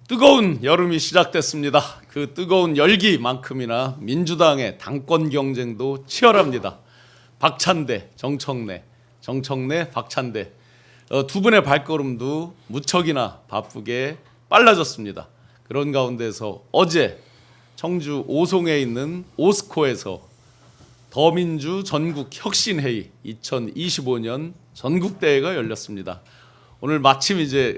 뜨거운 여름이 시작됐습니다. 그 뜨거운 열기만큼이나 민주당의 당권 경쟁도 치열합니다. 박찬대, 정청래, 정청래, 박찬대 두 분의 발걸음도 무척이나 바쁘게 빨라졌습니다. 그런 가운데서 어제 청주 오송에 있는 오스코에서 더민주 전국혁신회의 2025년 전국대회가 열렸습니다. 오늘 마침 이제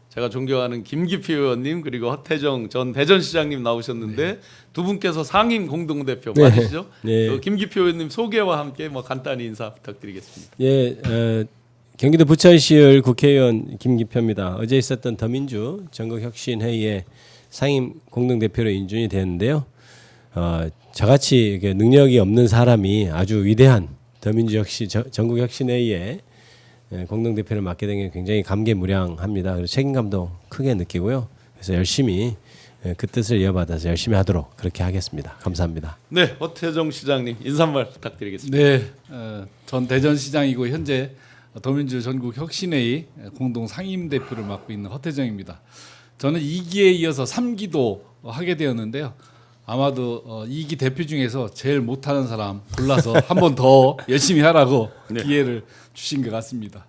제가 존경하는 김기표 의원님 그리고 허태정 전 대전시장님 나오셨는데 두 분께서 상임 공동대표 맞으시죠? 네. 김기표 의원님 소개와 함께 간단히 인사 부탁드리겠습니다. 예, 경기도 부천시을 국회의원 김기표입니다. 어제 있었던 더민주 전국혁신회의에 상임 공동대표로 인준이 되었는데요. 저같이 능력이 없는 사람이 아주 위대한 더민주 전국혁신회의에 공동대표를 맡게 된 게 굉장히 감개무량합니다. 그리고 책임감도 크게 느끼고요. 그래서 열심히 그 뜻을 이어받아서 열심히 하도록 그렇게 하겠습니다. 감사합니다. 네, 허태정 시장님 인사말 부탁드리겠습니다. 네, 전 대전시장이고 현재 더민주 전국혁신회의 공동 상임대표를 맡고 있는 허태정입니다. 저는 2기에 이어서 3기도 하게 되었는데요. 아마도 2기 대표 중에서 제일 못하는 사람 골라서 한 번 더 열심히 하라고 네. 기회를 주신 것 같습니다.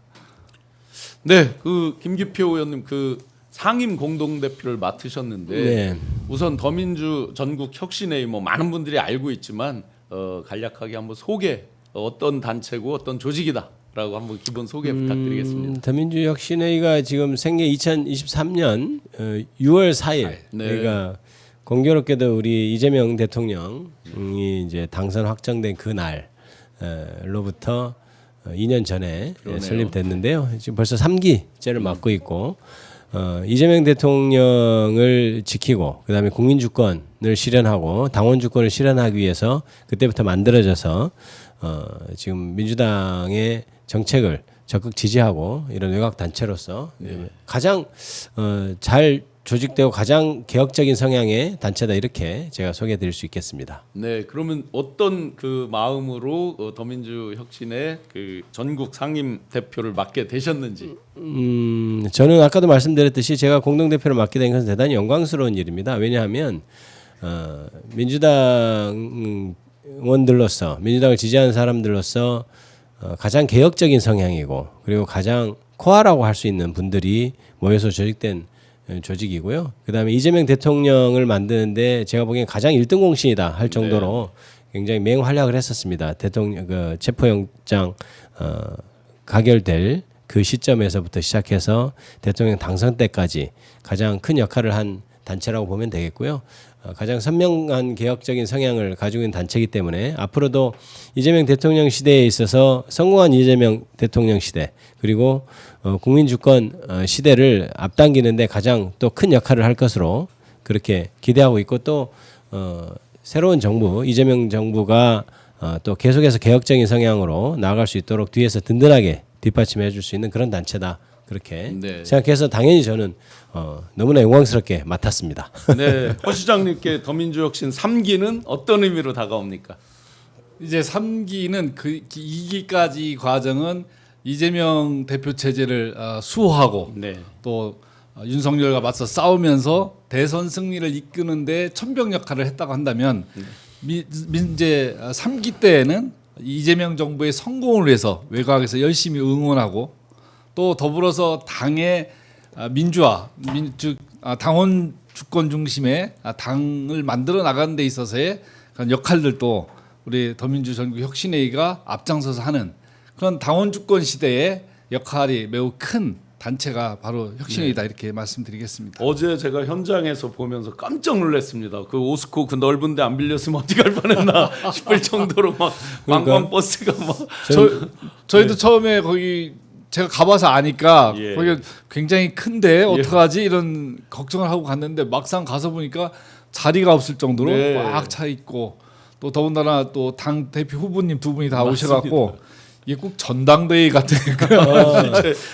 네, 그 김기표 의원님 그 상임 공동대표를 맡으셨는데 네. 우선 더민주 전국혁신회의 많은 분들이 알고 있지만 간략하게 한번 소개 어떤 단체고 어떤 조직이다라고 한번 기본 소개 부탁드리겠습니다. 더민주 혁신회의가 지금 생계 2023년 6월 4일 네. 그러니까 공교롭게도 우리 이재명 대통령이 이제 당선 확정된 그 날로부터 2년 전에 그러네요. 설립됐는데요. 지금 벌써 3기째를 맡고 있고 이재명 대통령을 지키고 그다음에 국민 주권을 실현하고 당원 주권을 실현하기 위해서 그때부터 만들어져서 지금 민주당의 정책을 적극 지지하고 이런 외곽 단체로서 가장 잘 조직되고 가장 개혁적인 성향의 단체다 이렇게 제가 소개해드릴 수 있겠습니다. 네, 그러면 어떤 그 마음으로 더민주 혁신의 그 전국 상임 대표를 맡게 되셨는지. 저는 아까도 말씀드렸듯이 제가 공동대표를 맡게 된 것은 대단히 영광스러운 일입니다. 왜냐하면 민주당 의원들로서 민주당을 지지하는 사람들로서 가장 개혁적인 성향이고 그리고 가장 코어라고 할 수 있는 분들이 모여서 조직된 조직이고요. 그다음에 이재명 대통령을 만드는데 제가 보기엔 가장 1등 공신이다 할 정도로 굉장히 맹활약을 했었습니다. 대통령 그 체포영장 가결될 그 시점에서부터 시작해서 대통령 당선 때까지 가장 큰 역할을 한 단체라고 보면 되겠고요. 가장 선명한 개혁적인 성향을 가지고 있는 단체이기 때문에 앞으로도 이재명 대통령 시대에 있어서 성공한 이재명 대통령 시대 그리고 국민 주권 시대를 앞당기는데 가장 또 큰 역할을 할 것으로 그렇게 기대하고 있고 또 새로운 정부 이재명 정부가 또 계속해서 개혁적인 성향으로 나아갈 수 있도록 뒤에서 든든하게 뒷받침해 줄 수 있는 그런 단체다. 그렇게 생각해서 당연히 저는 너무나 영광스럽게 맡았습니다. 네, 허 시장님께 더민주 혁신 3기는 어떤 의미로 다가옵니까? 이제 3기는 그 2기까지 과정은 이재명 대표 체제를 수호하고 또 윤석열과 맞서 싸우면서 대선 승리를 이끄는데 천병 역할을 했다고 한다면 이제 3기 때에는 이재명 정부의 성공을 위해서 외곽에서 열심히 응원하고 또 더불어서 당의 민주화, 당원 주권 중심의 당을 만들어 나가는 데 있어서의 그런 역할들도 우리 더민주 전국혁신회의가 앞장서서 하는 그런 당원 주권 시대의 역할이 매우 큰 단체가 바로 혁신회의다 이렇게 말씀드리겠습니다. 어제 제가 현장에서 보면서 깜짝 놀랐습니다. 그 오스코 그 넓은데 안 빌렸으면 어디 갈 뻔했나 싶을 정도로 막 관광 버스가 막 저희도 처음에 거기 제가 가봐서 아니까 거기 굉장히 큰데 어떡하지 이런 걱정을 하고 갔는데 막상 가서 보니까 자리가 없을 정도로 꽉 차 있고 또 더군다나 또 당 대표 후보님 두 분이 다 오셔갖고 이게 꼭 전당대회 같은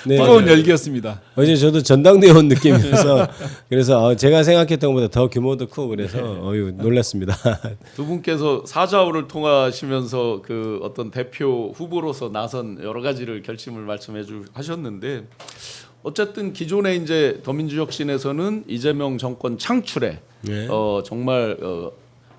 뜨거운 열기였습니다. 어제 저도 전당대회 온 느낌이어서 그래서 제가 생각했던 것보다 더 규모도 크고 그래서 놀랐습니다. 두 분께서 사자우를 통하시면서 그 어떤 대표 후보로서 나선 여러 가지를 결심을 하셨는데 어쨌든 기존에 이제 더민주혁신에서는 이재명 정권 창출에 네. 정말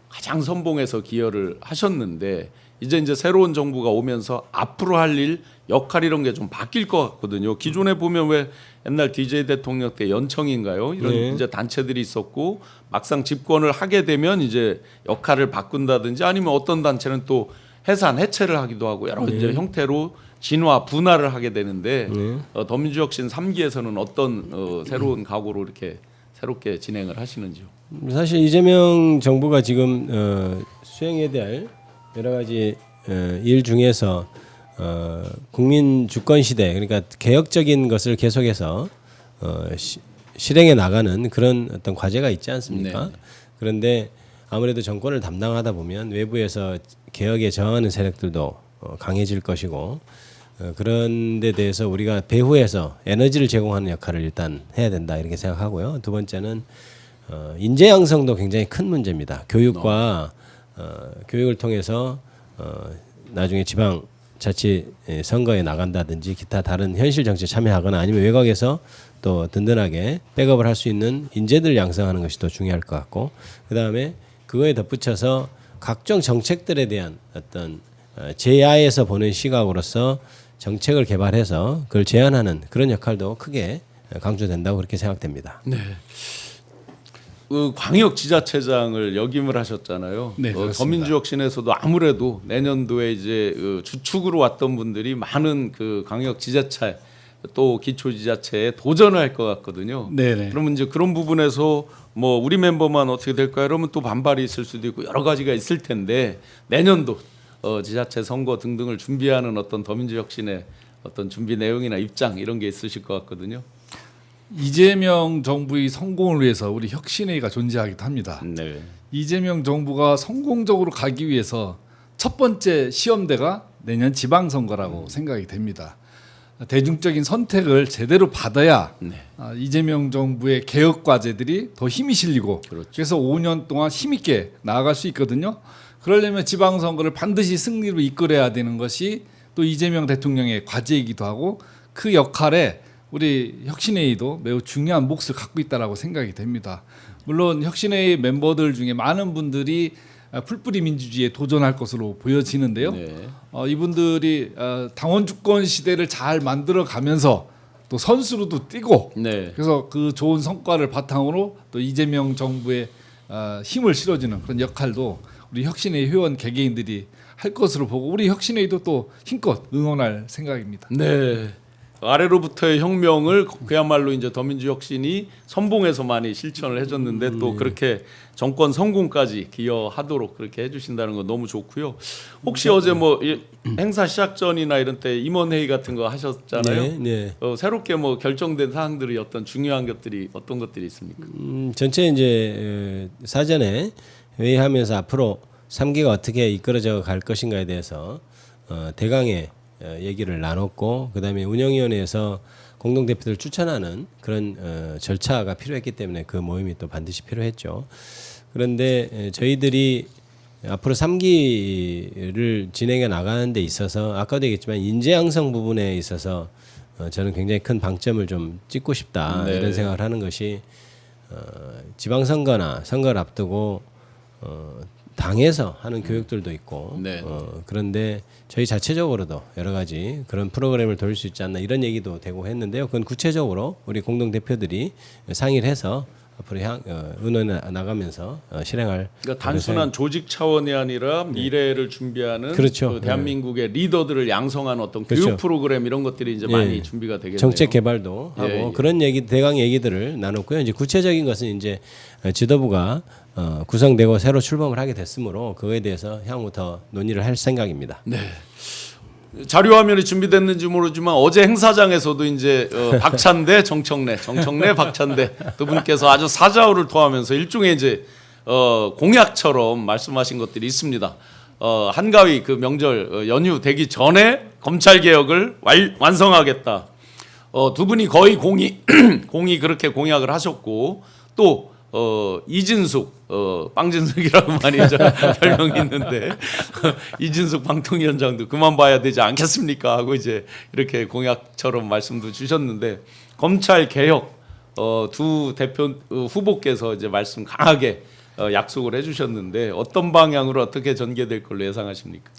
가장 선봉해서 기여를 하셨는데 이제 새로운 정부가 오면서 앞으로 할 일, 역할 이런 게 좀 바뀔 것 같거든요. 기존에 보면 왜 옛날 DJ 대통령 때 연청인가요? 이런 네. 이제 단체들이 있었고 막상 집권을 하게 되면 이제 역할을 바꾼다든지 아니면 어떤 단체는 또 해산, 해체를 하기도 하고 여러 이제 형태로 진화, 분화를 하게 되는데 더민주혁신 3기에서는 어떤 새로운 각오로 이렇게 새롭게 진행을 하시는지요? 사실 이재명 정부가 지금 수행해야 될 여러 가지 일 중에서 국민 주권 시대 그러니까 개혁적인 것을 계속해서 실행해 나가는 그런 어떤 과제가 있지 않습니까? 네. 그런데 아무래도 정권을 담당하다 보면 외부에서 개혁에 저항하는 세력들도 강해질 것이고 그런 데 대해서 우리가 배후에서 에너지를 제공하는 역할을 일단 해야 된다 이렇게 생각하고요. 두 번째는 인재 양성도 굉장히 큰 문제입니다. 교육과 교육을 통해서 나중에 지방 자치 선거에 나간다든지 기타 다른 현실 정치에 참여하거나 아니면 외곽에서 또 든든하게 백업을 할 수 있는 인재들 양성하는 것이 더 중요할 것 같고 그다음에 그거에 덧붙여서 각종 정책들에 대한 어떤 제야에서 보는 시각으로서 정책을 개발해서 그걸 제안하는 그런 역할도 크게 강조된다고 그렇게 생각됩니다. 네. 광역 지자체장을 역임을 하셨잖아요. 네, 그렇습니다. 더민주혁신에서도 아무래도 내년도에 이제 주축으로 왔던 분들이 많은 그 광역 지자체 또 기초지자체에 도전을 할 것 같거든요. 네네. 그러면 이제 그런 부분에서 뭐 우리 멤버만 어떻게 될까요? 이러면 또 반발이 있을 수도 있고 여러 가지가 있을 텐데 내년도 지자체 선거 등등을 준비하는 어떤 더민주혁신의 어떤 준비 내용이나 입장 이런 게 있으실 것 같거든요. 이재명 정부의 성공을 위해서 우리 혁신회의가 존재하기도 합니다. 네. 이재명 정부가 성공적으로 가기 위해서 첫 번째 시험대가 내년 지방선거라고 생각이 됩니다. 대중적인 선택을 제대로 받아야 이재명 정부의 개혁 과제들이 더 힘이 실리고 그래서 5년 동안 힘있게 나아갈 수 있거든요. 그러려면 지방선거를 반드시 승리로 이끌어야 되는 것이 또 이재명 대통령의 과제이기도 하고 그 역할에 우리 혁신회의도 매우 중요한 몫을 갖고 있다라고 생각이 됩니다. 물론 혁신회의 멤버들 중에 많은 분들이 풀뿌리 민주주의에 도전할 것으로 보여지는데요. 네. 이분들이 당원 주권 시대를 잘 만들어 가면서 또 선수로도 뛰고 네. 그래서 그 좋은 성과를 바탕으로 또 이재명 정부의 힘을 실어주는 그런 역할도 우리 혁신회의 회원 개개인들이 할 것으로 보고 우리 혁신회의도 또 힘껏 응원할 생각입니다. 네. 아래로부터의 혁명을 그야말로 이제 더민주혁신이 선봉에서 많이 실천을 해줬는데 또 그렇게 정권 성공까지 기여하도록 그렇게 해주신다는 건 너무 좋고요. 혹시 어제 뭐 행사 시작 전이나 이런 때 임원회의 같은 거 하셨잖아요. 네. 새롭게 뭐 결정된 사항들이 어떤 중요한 것들이 어떤 것들이 있습니까? 전체 이제 사전에 회의하면서 앞으로 3기가 어떻게 이끌어져 갈 것인가에 대해서 대강의 얘기를 나눴고 그다음에 운영위원회에서 공동대표들 추천하는 그런 절차가 필요했기 때문에 그 모임이 또 반드시 필요했죠. 그런데 저희들이 앞으로 3기를 진행해 나가는 데 있어서 아까도 얘기했지만 인재 양성 부분에 있어서 저는 굉장히 큰 방점을 좀 찍고 싶다 네. 이런 생각을 하는 것이 지방선거나 선거를 앞두고 당에서 하는 교육들도 있고 네. 그런데 저희 자체적으로도 여러 가지 그런 프로그램을 돌릴 수 있지 않나 이런 얘기도 되고 했는데요. 그건 구체적으로 우리 공동 대표들이 상의를 해서 앞으로 의논해 나가면서 실행할. 그러니까 단순한 조직 차원이 아니라 미래를 준비하는 그렇죠. 그 대한민국의 리더들을 양성하는 어떤 그렇죠. 교육 프로그램 이런 것들이 이제 많이 준비가 되겠네요. 정책 개발도 하고 예. 그런 얘기 대강 얘기들을 나눴고요. 이제 구체적인 것은 이제 지도부가 구성되고 새로 출범을 하게 됐으므로 그거에 대해서 향후 더 논의를 할 생각입니다. 네. 자료 화면이 준비됐는지 모르지만 어제 행사장에서도 이제 박찬대, 정청래 박찬대 두 분께서 아주 사자우를 토하면서 일종의 이제 공약처럼 말씀하신 것들이 있습니다. 한가위 그 명절 연휴 되기 전에 검찰 개혁을 완성하겠다. 두 분이 거의 공이 그렇게 공약을 하셨고 또 이진숙 빵진숙이라고 많이 별명이 있는데 이진숙 방통위원장도 그만 봐야 되지 않겠습니까 하고 이제 이렇게 공약처럼 말씀도 주셨는데 검찰 개혁 두 대표 후보께서 이제 말씀 강하게 약속을 해주셨는데 어떤 방향으로 어떻게 전개될 걸로 예상하십니까?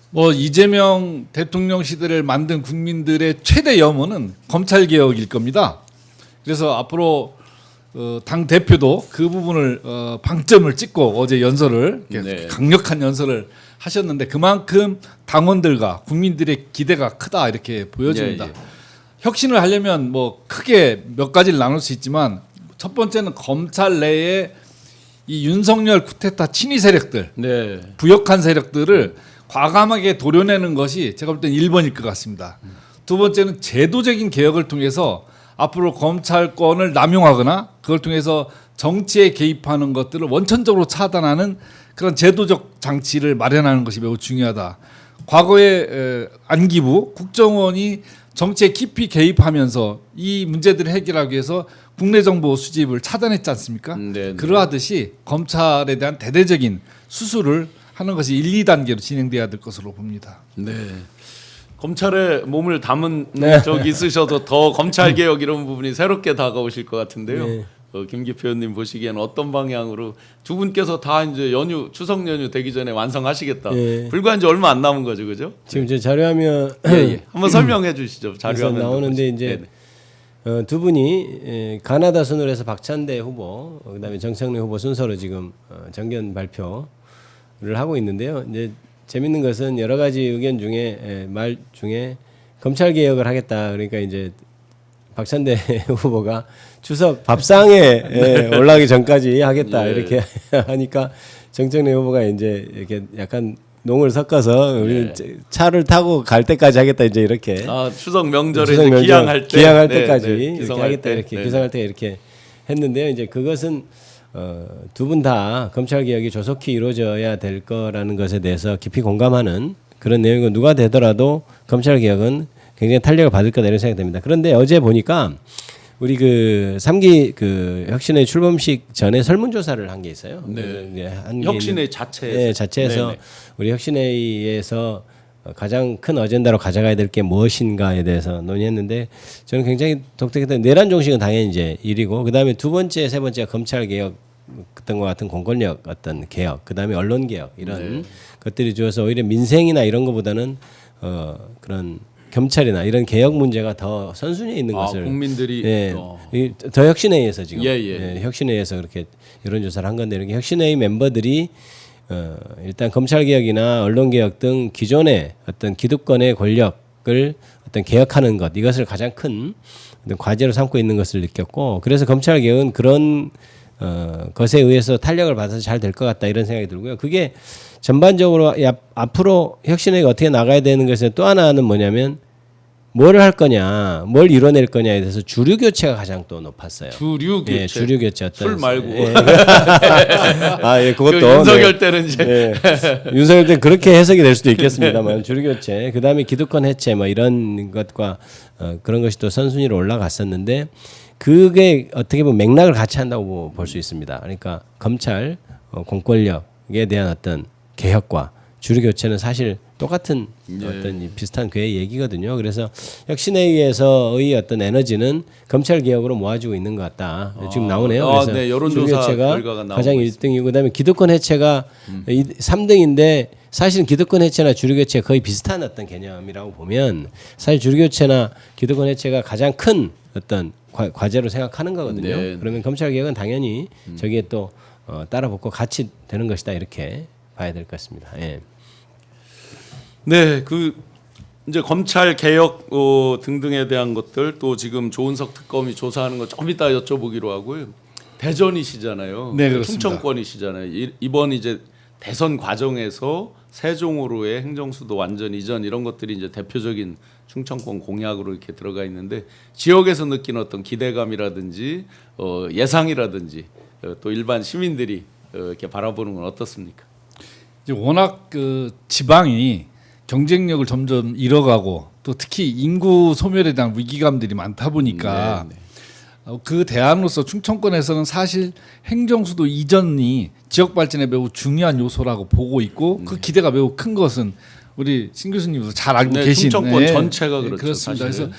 뭐 이재명 대통령 시대를 만든 국민들의 최대 염원은 검찰 개혁일 겁니다. 그래서 앞으로 당 대표도 그 부분을 방점을 찍고 어제 연설을 네. 강력한 연설을 하셨는데 그만큼 당원들과 국민들의 기대가 크다 이렇게 보여집니다. 예, 예. 혁신을 하려면 뭐 크게 몇 가지를 나눌 수 있지만 첫 번째는 검찰 내에 이 윤석열 쿠데타 친위 세력들, 네. 부역한 세력들을 과감하게 도려내는 것이 제가 볼 때는 1번일 것 같습니다. 두 번째는 제도적인 개혁을 통해서 앞으로 검찰권을 남용하거나 그걸 통해서 정치에 개입하는 것들을 원천적으로 차단하는 그런 제도적 장치를 마련하는 것이 매우 중요하다. 과거에 안기부 국정원이 정치에 깊이 개입하면서 이 문제들을 해결하기 위해서 국내 정보 수집을 차단했지 않습니까? 네. 그러하듯이 검찰에 대한 대대적인 수술을 하는 것이 1, 2단계로 진행돼야 될 것으로 봅니다. 네. 검찰에 몸을 담은 적이 있으셔도 더 검찰 개혁 이런 부분이 새롭게 다가오실 것 같은데요. 네. 김기표 의원님 보시기에는 어떤 방향으로 두 분께서 다 이제 추석 연휴 되기 전에 완성하시겠다. 네. 불과 이제 얼마 안 남은 거죠, 그죠? 지금 이제 자료화면 예. 한번 설명해 주시죠. 그래서 자료화면 나오는데 이제 두 분이 가나다 순으로 해서 박찬대 후보, 그다음에 정청래 후보 순서로 지금 정견 발표를 하고 있는데요. 이제 재밌는 것은 여러 가지 의견 중에 말 중에 검찰 개혁을 하겠다. 그러니까 이제 박찬대 후보가 추석 밥상에 올라가기 전까지 하겠다 예. 이렇게 하니까 정청래 후보가 이제 이렇게 약간 농을 섞어서 우리 차를 타고 갈 때까지 하겠다 이제 이렇게 추석 명절에 추석 이제 명절 기양할 때 기양할 때까지 이렇게 기성할 하겠다 때. 이렇게 네. 기성할 때 이렇게 했는데요. 이제 그것은 두 분 다 검찰 개혁이 조속히 이루어져야 될 거라는 것에 대해서 깊이 공감하는 그런 내용이고 누가 되더라도 검찰 개혁은 굉장히 탄력을 받을 거다 이런 생각이 듭니다. 그런데 어제 보니까 우리 그 3기 그 혁신의 출범식 전에 설문조사를 한 게 있어요. 네. 이제 한 혁신의 자체에서. 네, 자체에서 네네. 우리 혁신회의에서 가장 큰 어젠다로 가져가야 될 게 무엇인가에 대해서 논의했는데 저는 굉장히 독특했던 내란 종식은 당연히 이제 1위고 그다음에 두 번째, 세 번째가 검찰 개혁 그런 것 같은 공권력 어떤 개혁, 그다음에 언론 개혁 이런 것들이 주어서 오히려 민생이나 이런 것보다는 그런 검찰이나 이런 개혁 문제가 더 선순위에 있는 것을 국민들이 더 혁신회의에서 지금 예. 혁신회의에서 그렇게 여론조사를 한 건데 이렇게 혁신회의 멤버들이 일단 검찰 개혁이나 언론 개혁 등 기존의 어떤 기득권의 권력을 어떤 개혁하는 것 이것을 가장 큰 어떤 과제로 삼고 있는 것을 느꼈고 그래서 검찰 개혁은 그런 것에 의해서 탄력을 받아서 잘 될 것 같다 이런 생각이 들고요. 그게 전반적으로 앞으로 혁신회의가 어떻게 나가야 되는 것에 또 하나는 뭐냐면 뭘 할 거냐, 뭘 이뤄낼 거냐에 대해서 주류 교체가 가장 또 높았어요. 주류 교체. 예, 주류 교체 어떤 술 말고. 예. 그것도 그 윤석열 때는 이제 윤석열 때는 그렇게 해석이 될 수도 있겠습니다만 주류 교체, 그다음에 기득권 해체 뭐 이런 것과 그런 것이 또 선순위로 올라갔었는데 그게 어떻게 보면 맥락을 같이 한다고 볼 수 있습니다. 그러니까 검찰 공권력에 대한 어떤 개혁과 주류 교체는 사실 똑같은 어떤 비슷한 궤의 얘기거든요. 그래서 혁신회의에서의 어떤 에너지는 검찰 개혁으로 모아지고 있는 것 같다. 지금 나오네요. 그래서 네, 여론조사 주류 교체가 결과가 나오고 가장 1등이고 그다음에 기득권 해체가 3등인데 사실은 기득권 해체나 주류 교체 거의 비슷한 어떤 개념이라고 보면 사실 주류 교체나 기득권 해체가 가장 큰 어떤 과제로 생각하는 거거든요. 네. 그러면 검찰 개혁은 당연히 저기에 또 따라붙고 같이 되는 것이다 이렇게 봐야 될 것 같습니다. 예. 네, 그 이제 검찰 개혁 등등에 대한 것들 또 지금 조은석 특검이 조사하는 거 좀 이따 여쭤보기로 하고요. 대전이시잖아요. 네, 그렇습니다. 충청권이시잖아요. 이번 이제 대선 과정에서 세종으로의 행정수도 완전 이전 이런 것들이 이제 대표적인 충청권 공약으로 이렇게 들어가 있는데 지역에서 느끼는 어떤 기대감이라든지 예상이라든지 또 일반 시민들이 이렇게 바라보는 건 어떻습니까? 이제 워낙 그 지방이 경쟁력을 점점 잃어가고 또 특히 인구 소멸에 대한 위기감들이 많다 보니까 그 대안으로서 충청권에서는 사실 행정수도 이전이 지역 발전에 매우 중요한 요소라고 보고 있고 그 기대가 매우 큰 것은 우리 신 교수님도 잘 알고 네, 계신 충청권 전체가 그렇죠. 그렇습니다. 사실은.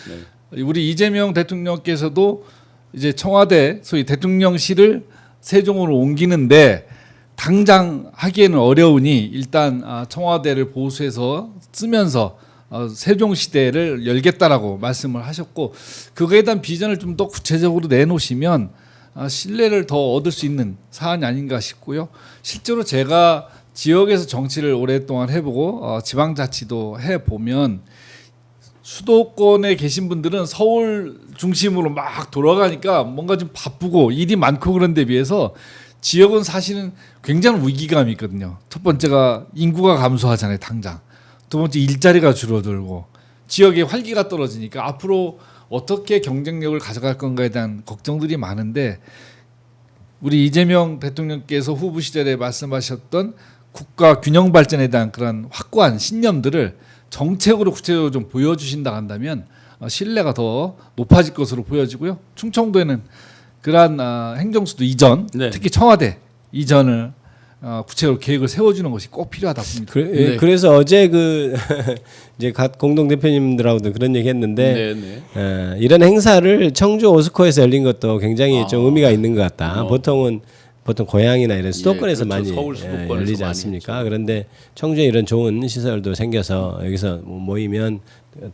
그래서 우리 이재명 대통령께서도 이제 청와대 소위 대통령실을 세종으로 옮기는데 당장 하기에는 어려우니 일단 청와대를 보수해서 쓰면서 세종 시대를 열겠다라고 말씀을 하셨고 그거에 대한 비전을 좀 더 구체적으로 내놓으시면 신뢰를 더 얻을 수 있는 사안이 아닌가 싶고요. 실제로 제가 지역에서 정치를 오랫동안 해보고 지방자치도 해보면 수도권에 계신 분들은 서울 중심으로 막 돌아가니까 뭔가 좀 바쁘고 일이 많고 그런 데 비해서 지역은 사실은 굉장히 위기감이 있거든요. 첫 번째가 인구가 감소하잖아요, 당장. 두 번째 일자리가 줄어들고 지역의 활기가 떨어지니까 앞으로 어떻게 경쟁력을 가져갈 건가에 대한 걱정들이 많은데 우리 이재명 대통령께서 후보 시절에 말씀하셨던 국가 균형 발전에 대한 그런 확고한 신념들을 정책으로 구체적으로 좀 보여주신다 한다면 신뢰가 더 높아질 것으로 보여지고요. 충청도에는 그러한 행정수도 이전, 네. 특히 청와대 이전을 구체적으로 계획을 세워주는 것이 꼭 필요하다 봅니다. 그래서 어제 그 이제 각 공동 대표님들하고도 그런 얘기했는데 네. 이런 행사를 청주 오스코에서 열린 것도 굉장히 좀 의미가 있는 것 같다. 보통 고향이나 이런 수도권에서 그렇죠. 많이 서울 수도권에서 열리지 많이 않습니까? 그런데 청주에 이런 좋은 시설도 생겨서 여기서 모이면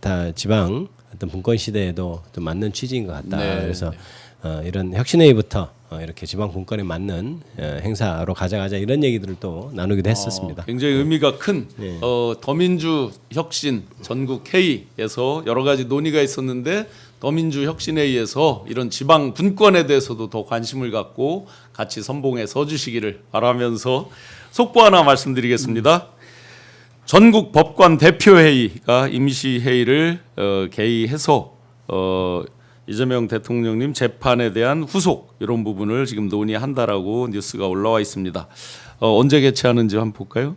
다 지방 어떤 분권 시대에도 좀 맞는 취지인 것 같다. 네. 그래서 이런 혁신회의부터 이렇게 지방 분권에 맞는 행사로 가져가자 이런 얘기들을 또 나누기도 했었습니다. 굉장히 의미가 큰 더민주 혁신 전국 회의에서 여러 가지 논의가 있었는데 더민주 혁신회의에서 이런 지방 분권에 대해서도 더 관심을 갖고 같이 선봉에 서주시기를 바라면서 속보 하나 말씀드리겠습니다. 전국 법관 대표회의가 임시회의를 개의해서 이재명 대통령님 재판에 대한 후속 이런 부분을 지금 논의한다라고 뉴스가 올라와 있습니다. 언제 개최하는지 한번 볼까요?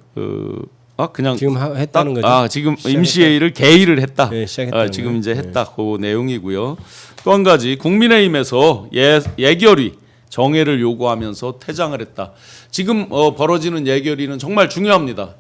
그냥 지금 했다는 거죠? 지금 임시회의를 개의를 했다. 네, 시작했다는 지금 거예요. 이제 했다. 그 내용이고요. 또 한 가지 국민의힘에서 예결위 정회를 요구하면서 퇴장을 했다. 지금 벌어지는 예결위는 정말 중요합니다.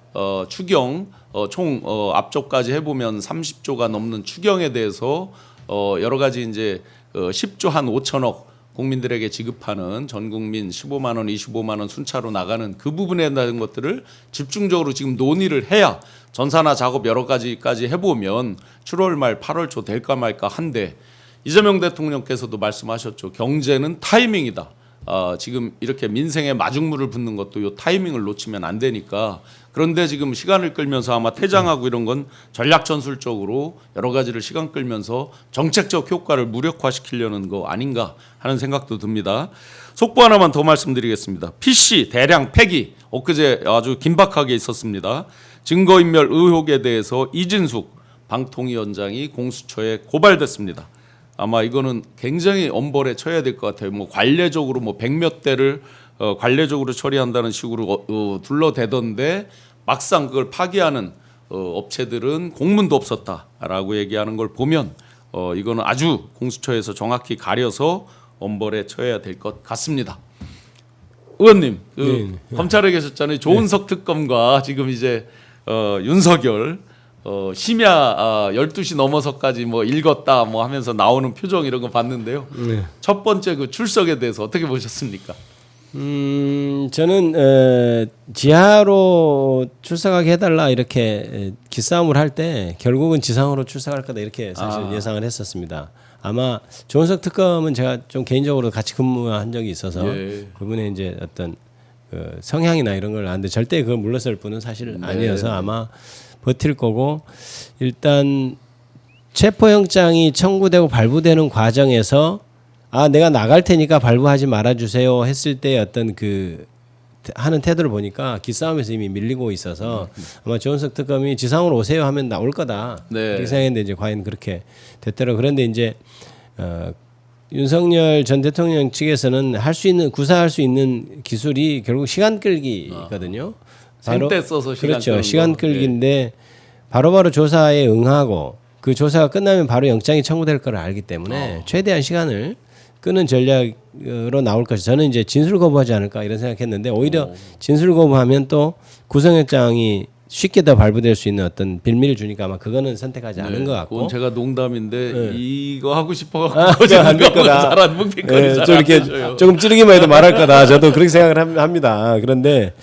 추경 총 앞쪽까지 해보면 30조가 넘는 추경에 대해서 여러 가지 이제 10조 한 5천억 국민들에게 지급하는 전 국민 15만 원, 25만 원 순차로 나가는 그 부분에 대한 것들을 집중적으로 지금 논의를 해야 전산화 작업 여러 가지까지 해보면 7월 말 8월 초 될까 말까 한데 이재명 대통령께서도 말씀하셨죠. 경제는 타이밍이다. 지금 이렇게 민생에 마중물을 붓는 것도 이 타이밍을 놓치면 안 되니까 그런데 지금 시간을 끌면서 아마 퇴장하고 이런 건 전략 전술적으로 여러 가지를 시간 끌면서 정책적 효과를 무력화시키려는 거 아닌가 하는 생각도 듭니다. 속보 하나만 더 말씀드리겠습니다. PC 대량 폐기 엊그제 아주 긴박하게 있었습니다. 증거인멸 의혹에 대해서 이진숙 방통위원장이 공수처에 고발됐습니다. 아마 이거는 굉장히 엄벌에 쳐야 될 것 같아요. 뭐 관례적으로 뭐 100몇 대를 관례적으로 처리한다는 식으로 둘러대던데 막상 그걸 파기하는 업체들은 공문도 없었다라고 얘기하는 걸 보면 이거는 아주 공수처에서 정확히 가려서 엄벌에 처해야 될 것 같습니다. 의원님, 검찰에 계셨잖아요. 조은석 특검과 지금 이제 윤석열 심야 12시 넘어서까지 뭐 읽었다 뭐 하면서 나오는 표정 이런 거 봤는데요. 첫 번째 그 출석에 대해서 어떻게 보셨습니까? 저는 지하로 출석하게 해달라 이렇게 기싸움을 할 때 결국은 지상으로 출석할 거다 이렇게 사실 예상을 했었습니다. 아마 조은석 특검은 제가 좀 개인적으로 같이 근무한 적이 있어서 그분의 이제 어떤 그 성향이나 이런 걸 아는데 절대 그걸 물러설 분은 사실 아니어서 아마 버틸 거고 일단 체포영장이 청구되고 발부되는 과정에서 내가 나갈 테니까 발부하지 말아주세요 했을 때 어떤 그 하는 태도를 보니까 기싸움에서 이미 밀리고 있어서 아마 조은석 특검이 지상으로 오세요 하면 나올 거다 이렇게 생각했는데 이제 과연 그렇게 됐더라고요. 그런데 이제 윤석열 전 대통령 측에서는 할 수 있는 구사할 수 있는 기술이 결국 시간 끌기거든요. 생때 써서 시간 그렇죠. 끄는 시간 거. 끌기인데 바로바로 조사에 응하고 그 조사가 끝나면 바로 영장이 청구될 거를 알기 때문에 최대한 시간을 끄는 전략으로 나올 것이 저는 이제 진술 거부하지 않을까 이런 생각했는데 오히려 진술 거부하면 또 구속영장이 쉽게 더 발부될 수 있는 어떤 빌미를 주니까 아마 그거는 선택하지 않은 것 같고. 그건 제가 농담인데 네. 이거 하고 싶어갖고 안 될 거다. 잘안 묵힌거리 좀 이렇게 조금 찌르기만 해도 말할 거다. 저도 그렇게 생각을 합니다. 그런데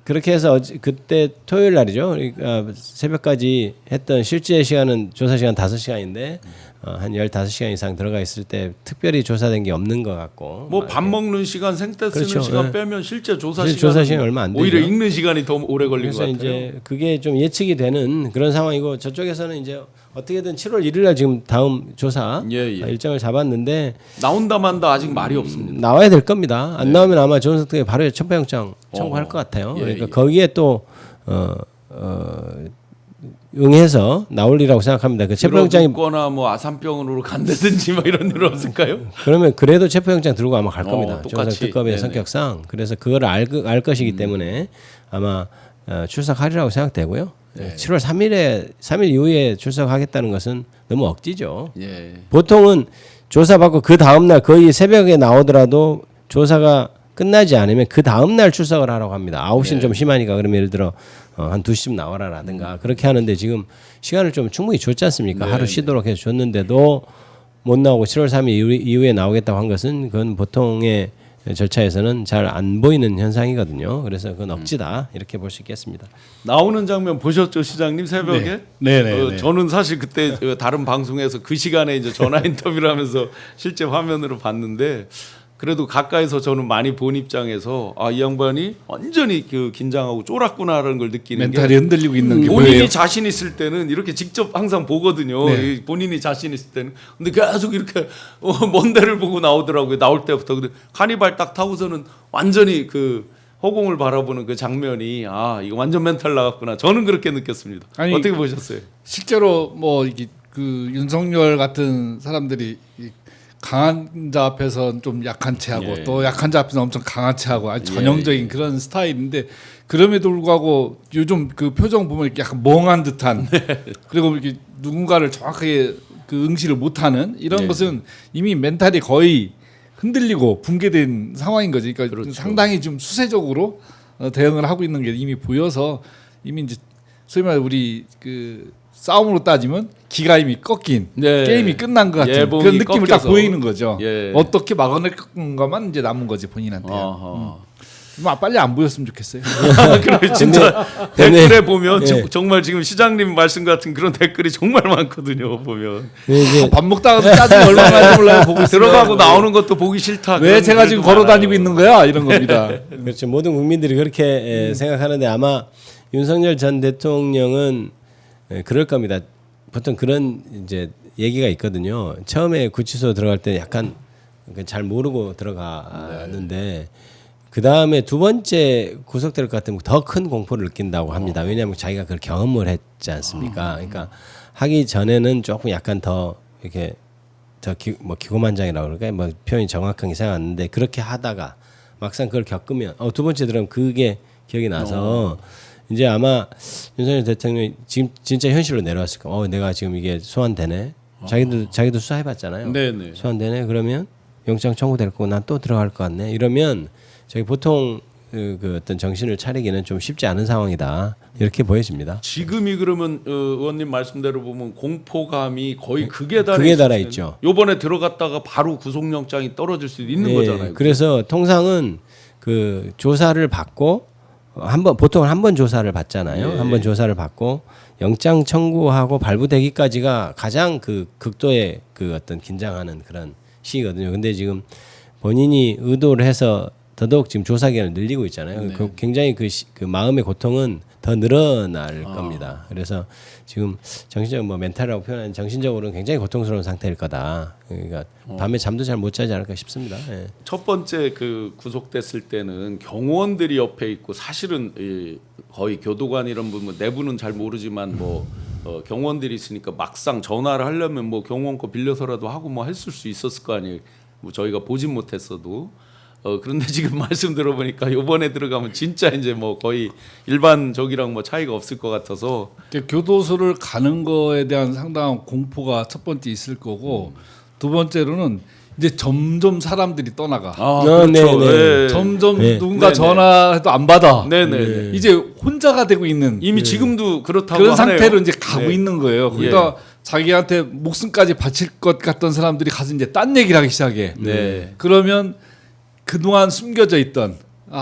그렇게 해서 그때 토요일 날이죠. 그러니까 새벽까지 했던 실제 시간은 조사 시간 5시간인데 한 15시간 이상 들어가 있을 때 특별히 조사된 게 없는 것 같고. 뭐 밥 먹는 시간, 생떼 쓰는 그렇죠. 시간 네. 빼면 실제 조사 사실 시간 조사 시간이 얼마 안 되죠. 오히려 읽는 시간이 더 오래 걸린 것 그래서 같아요. 이제 그게 좀 예측이 되는 그런 상황이고 저쪽에서는 이제 어떻게든 7월 1일 날 지금 다음 조사 예, 예. 일정을 잡았는데 나온다 만다 아직 말이 없습니다. 나와야 될 겁니다. 안 나오면 아마 조은석 바로 체포영장 청구할 것 같아요. 예, 그러니까 예. 거기에 또 응해서 나올리라고 생각합니다. 그 체포영장이 거나 뭐 아산병원으로 간다든지 뭐 이런 일 없을까요? 그러면 그래도 체포영장 들고 아마 갈 겁니다. 똑같이. 조은석 특검의 네네. 성격상 그래서 그걸 알 것이기 때문에 아마 출석하리라고 생각되고요. 7월 3일 이후에 출석하겠다는 것은 너무 억지죠. 예. 보통은 조사받고 그 다음날 거의 새벽에 나오더라도 조사가 끝나지 않으면 그 다음날 출석을 하라고 합니다. 9시는 좀 심하니까 그러면 예를 들어 한 2시쯤 나와라라든가 그렇게 하는데 지금 시간을 좀 충분히 줬지 않습니까? 하루 쉬도록 해서 줬는데도 못 나오고 7월 3일 이후에 나오겠다고 한 것은 그건 보통의 절차에서는 잘 안 보이는 현상이거든요. 그래서 그건 억지다 이렇게 볼 수 있겠습니다. 나오는 장면 보셨죠, 시장님 새벽에? 네. 저는 사실 그때 다른 방송에서 그 시간에 이제 전화 인터뷰를 하면서 실제 화면으로 봤는데 그래도 가까이서 저는 많이 본 입장에서 아, 이 양반이 완전히 그 긴장하고 쫄았구나라는 걸 느끼는 멘탈이 게 흔들리고 있는 게 본인이 보여요. 자신 있을 때는 이렇게 직접 항상 보거든요. 네. 이 본인이 자신 있을 때는. 근데 계속 이렇게 먼 데를 보고 나오더라고요. 나올 때부터. 근데 카니발 딱 타고서는 완전히 그 허공을 바라보는 그 장면이 아, 이거 완전 멘탈 나갔구나. 저는 그렇게 느꼈습니다. 아니, 어떻게 보셨어요? 실제로 뭐 이게 그 윤석열 같은 사람들이 이 강한 자 앞에서는 좀 약한 체하고 예. 또 약한 자 앞에서 엄청 강한 체하고 아주 예, 전형적인 그런 스타일인데 그럼에도 불구하고 요즘 그 표정 보면 이렇게 약간 멍한 듯한 그리고 이렇게 누군가를 정확하게 그 응시를 못하는 이런 네. 것은 이미 멘탈이 거의 흔들리고 붕괴된 상황인 거지. 그러니까 그렇죠. 상당히 좀 수세적으로 대응을 하고 있는 게 이미 보여서 이미 이제 소위 말해 우리 그 싸움으로 따지면 기가 이미 꺾인 네. 게임이 끝난 것 같은 예봉이 그런 느낌을 딱 꺾여서. 보이는 거죠. 예. 어떻게 막아낼 건가만 이제 남은 거지 본인한테. 빨리 안 보였으면 좋겠어요. 그래 진짜 근데- 댓글에 보면 예. 정말 지금 시장님 말씀 같은 그런 댓글이 정말 많거든요. 보면 근데 이제 밥 먹다가도 짜증 얼마나 나지 몰라요. 보고 있으면. 들어가고 나오는 것도 보기 싫다. 왜 그런 제가 지금 글도 걸어 다니고 많아요. 있는 거야 이런 겁니다. 그렇죠. 모든 국민들이 그렇게 생각하는데 아마 윤석열 전 대통령은 그럴 겁니다. 보통 그런 이제 얘기가 있거든요. 처음에 구치소 들어갈 때 약간 잘 모르고 들어가는데 그 다음에 두 번째 구속될 것 같으면 더 큰 공포를 느낀다고 합니다. 왜냐하면 자기가 그걸 경험을 했지 않습니까? 그러니까 하기 전에는 조금 약간 더 이렇게 더 기고만장이라고 그럴까요? 뭐 표현이 정확하게 생각 안 나는데 그렇게 하다가 막상 그걸 겪으면 두 번째 들으면 그게 기억이 나서 이제 아마 윤석열 대통령이 지금 진짜 현실로 내려왔을 거예요. 내가 지금 이게 소환되네. 자기도 수사해봤잖아요. 네네. 소환되네. 그러면 영장 청구될 거고 난 또 들어갈 것 같네. 이러면 저희 보통 그 어떤 정신을 차리기는 좀 쉽지 않은 상황이다. 이렇게 보여집니다. 지금이 그러면 의원님 말씀대로 보면 공포감이 거의 극에 달해 극에 달해 있죠. 요번에 들어갔다가 바로 구속영장이 떨어질 수도 있는 거잖아요. 그래서 통상은 그 조사를 받고 보통 한 번 조사를 받잖아요. 예. 한 번 조사를 받고 영장 청구하고 발부되기까지가 가장 그 극도의 그 어떤 긴장하는 그런 시기거든요. 근데 지금 본인이 의도를 해서 더더욱 지금 조사 기간을 늘리고 있잖아요. 네. 굉장히 그 마음의 고통은 더 늘어날 겁니다. 그래서 지금 정신적 멘탈이라고 표현하는 정신적으로는 굉장히 고통스러운 상태일 거다. 그러니까 밤에 잠도 잘 못 자지 않을까 싶습니다. 예. 첫 번째 그 구속됐을 때는 경호원들이 옆에 있고 사실은 거의 교도관 이런 부분 내부는 잘 모르지만 뭐 경호원들이 있으니까 막상 전화를 하려면 뭐 경호원 거 빌려서라도 하고 뭐 했을 수 있었을 거 아니에요. 뭐 저희가 보진 못했어도 그런데 지금 말씀 들어보니까 요번에 들어가면 진짜 이제 뭐 거의 일반적이랑 뭐 차이가 없을 것 같아서 교도소를 가는 거에 대한 상당한 공포가 첫 번째 있을 거고 두 번째로는 이제 점점 사람들이 떠나가. 아, 네, 그렇죠. 네. 예. 점점 네. 누군가 네, 네. 전화해도 안 받아. 네네. 이제 혼자가 되고 있는 이미 지금도 그렇다고 그런 하네요. 상태로 이제 가고 네. 있는 거예요. 그러니까 자기한테 목숨까지 바칠 것 같던 사람들이 가서 이제 딴 얘기를 하기 시작해. 네. 그러면 그동안 숨겨져 있던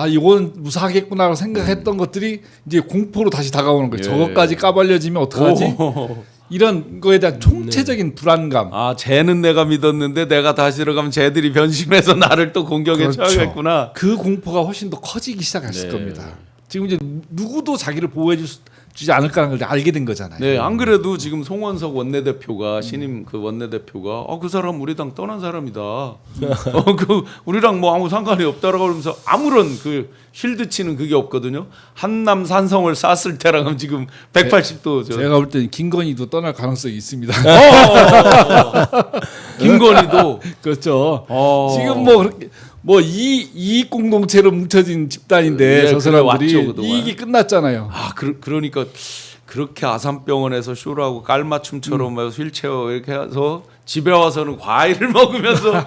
이건 무사하겠구나라고 생각했던 것들이 이제 공포로 다시 다가오는 거예요. 예. 저것까지 까발려지면 어떡하지? 오. 이런 거에 대한 총체적인 불안감. 아, 쟤는 내가 믿었는데 내가 다시 들어가면 쟤들이 변심해서 나를 또 공격에 그렇죠. 처하겠구나. 그 공포가 훨씬 더 커지기 시작했을 네. 겁니다. 지금 이제 누구도 자기를 보호해 주지 않을까라는 걸 알게 된 거잖아요. 네, 안 그래도 지금 송원석 원내대표가 신임 그 원내대표가 그 사람 우리 당 떠난 사람이다. 그 우리랑 뭐 아무 상관이 없다라고 그러면서 아무런 그 쉴드 치는 그게 없거든요. 한남 산성을 쌌을 때랑은 지금 180도 제가 볼 때는 김건희도 떠날 가능성이 있습니다. 김건희도 그렇죠. 지금 지금 뭐 이익 공동체로 뭉쳐진 집단인데 네, 저 그래 사람들이 왔죠, 그동안. 이익이 끝났잖아요. 그러니까 그렇게 아산병원에서 쇼라고 깔맞춤처럼 막 휠체어 이렇게 해서 집에 와서는 과일을 먹으면서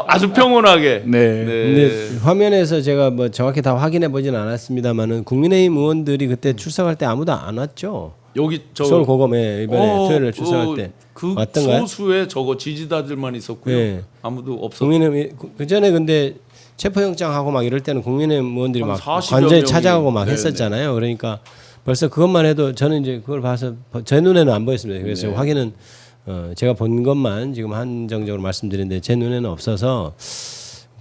아주 평온하게. 네. 근데 화면에서 제가 뭐 정확히 다 확인해 보진 않았습니다만은 국민의힘 의원들이 그때 출석할 때 아무도 안 왔죠. 여기 서울 고검에 이번에 토요일에 출석할 때 그 왔던가요? 소수의 저거 지지자들만 있었고요. 네. 아무도 없었고. 국민의힘 그 전에 근데 체포영장하고 막 이럴 때는 국민의힘 의원들이 한 막 40여 관저에 명이. 찾아가고 막 네네. 했었잖아요. 그러니까 벌써 그것만 해도 저는 이제 그걸 봐서 제 눈에는 안 보였습니다. 그래서 네. 확인은 제가 본 것만 지금 한정적으로 말씀드리는데 제 눈에는 없어서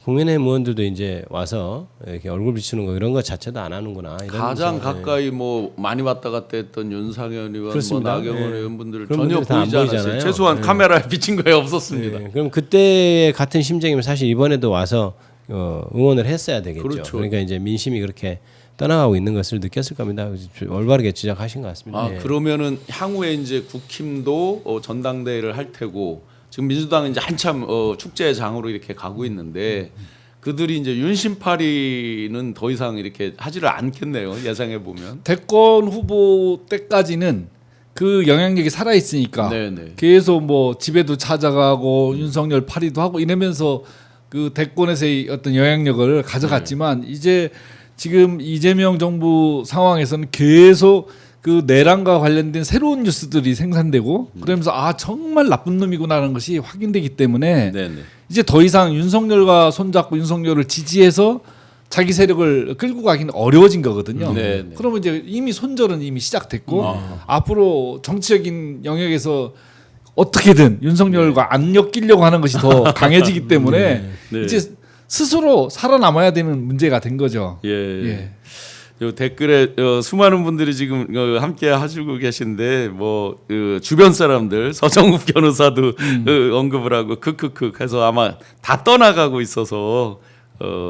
국민의힘 의원들도 이제 와서 이렇게 얼굴 비추는 거 이런 거 자체도 안 하는구나. 이런 가장 생각, 가까이 뭐 많이 왔다 갔다 했던 윤상현 의원, 뭐 그렇습니다. 나경원 네. 의원분들 그런 전혀 분들이 다안 보이지 않았어요. 보이잖아요. 최소한 네. 카메라에 비친 거에 없었습니다. 네, 그럼 그때 같은 심정이면 사실 이번에도 와서 응원을 했어야 되겠죠. 그렇죠. 그러니까 이제 민심이 그렇게 떠나가고 있는 것을 느꼈을 겁니다. 올바르게 지적하신 것 같습니다. 예. 그러면은 향후에 이제 국힘도 전당대회를 할 테고 지금 민주당은 이제 한참 축제의 장으로 이렇게 가고 있는데 그들이 이제 윤심파리는 더 이상 이렇게 하지를 않겠네요. 예상해 보면. 대권 후보 때까지는 그 영향력이 살아 있으니까 네네. 계속 뭐 집에도 찾아가고 윤석열 파리도 하고 이러면서 그 대권에서의 어떤 영향력을 가져갔지만 이제 지금 이재명 정부 상황에서는 계속 그 내란과 관련된 새로운 뉴스들이 생산되고 그러면서 정말 나쁜 놈이구나라는 것이 확인되기 때문에 네네. 이제 더 이상 윤석열과 손잡고 윤석열을 지지해서 자기 세력을 끌고 가기는 어려워진 거거든요. 네네. 그러면 이제 이미 손절은 이미 시작됐고 앞으로 정치적인 영역에서 어떻게든 윤석열과 안 엮이려고 하는 것이 더 강해지기 때문에 네. 이제 스스로 살아남아야 되는 문제가 된 거죠. 예. 요 댓글에 수많은 분들이 지금 함께 하시고 계신데 뭐 주변 사람들 서정욱 변호사도 언급을 하고 크크크 해서 아마 다 떠나가고 있어서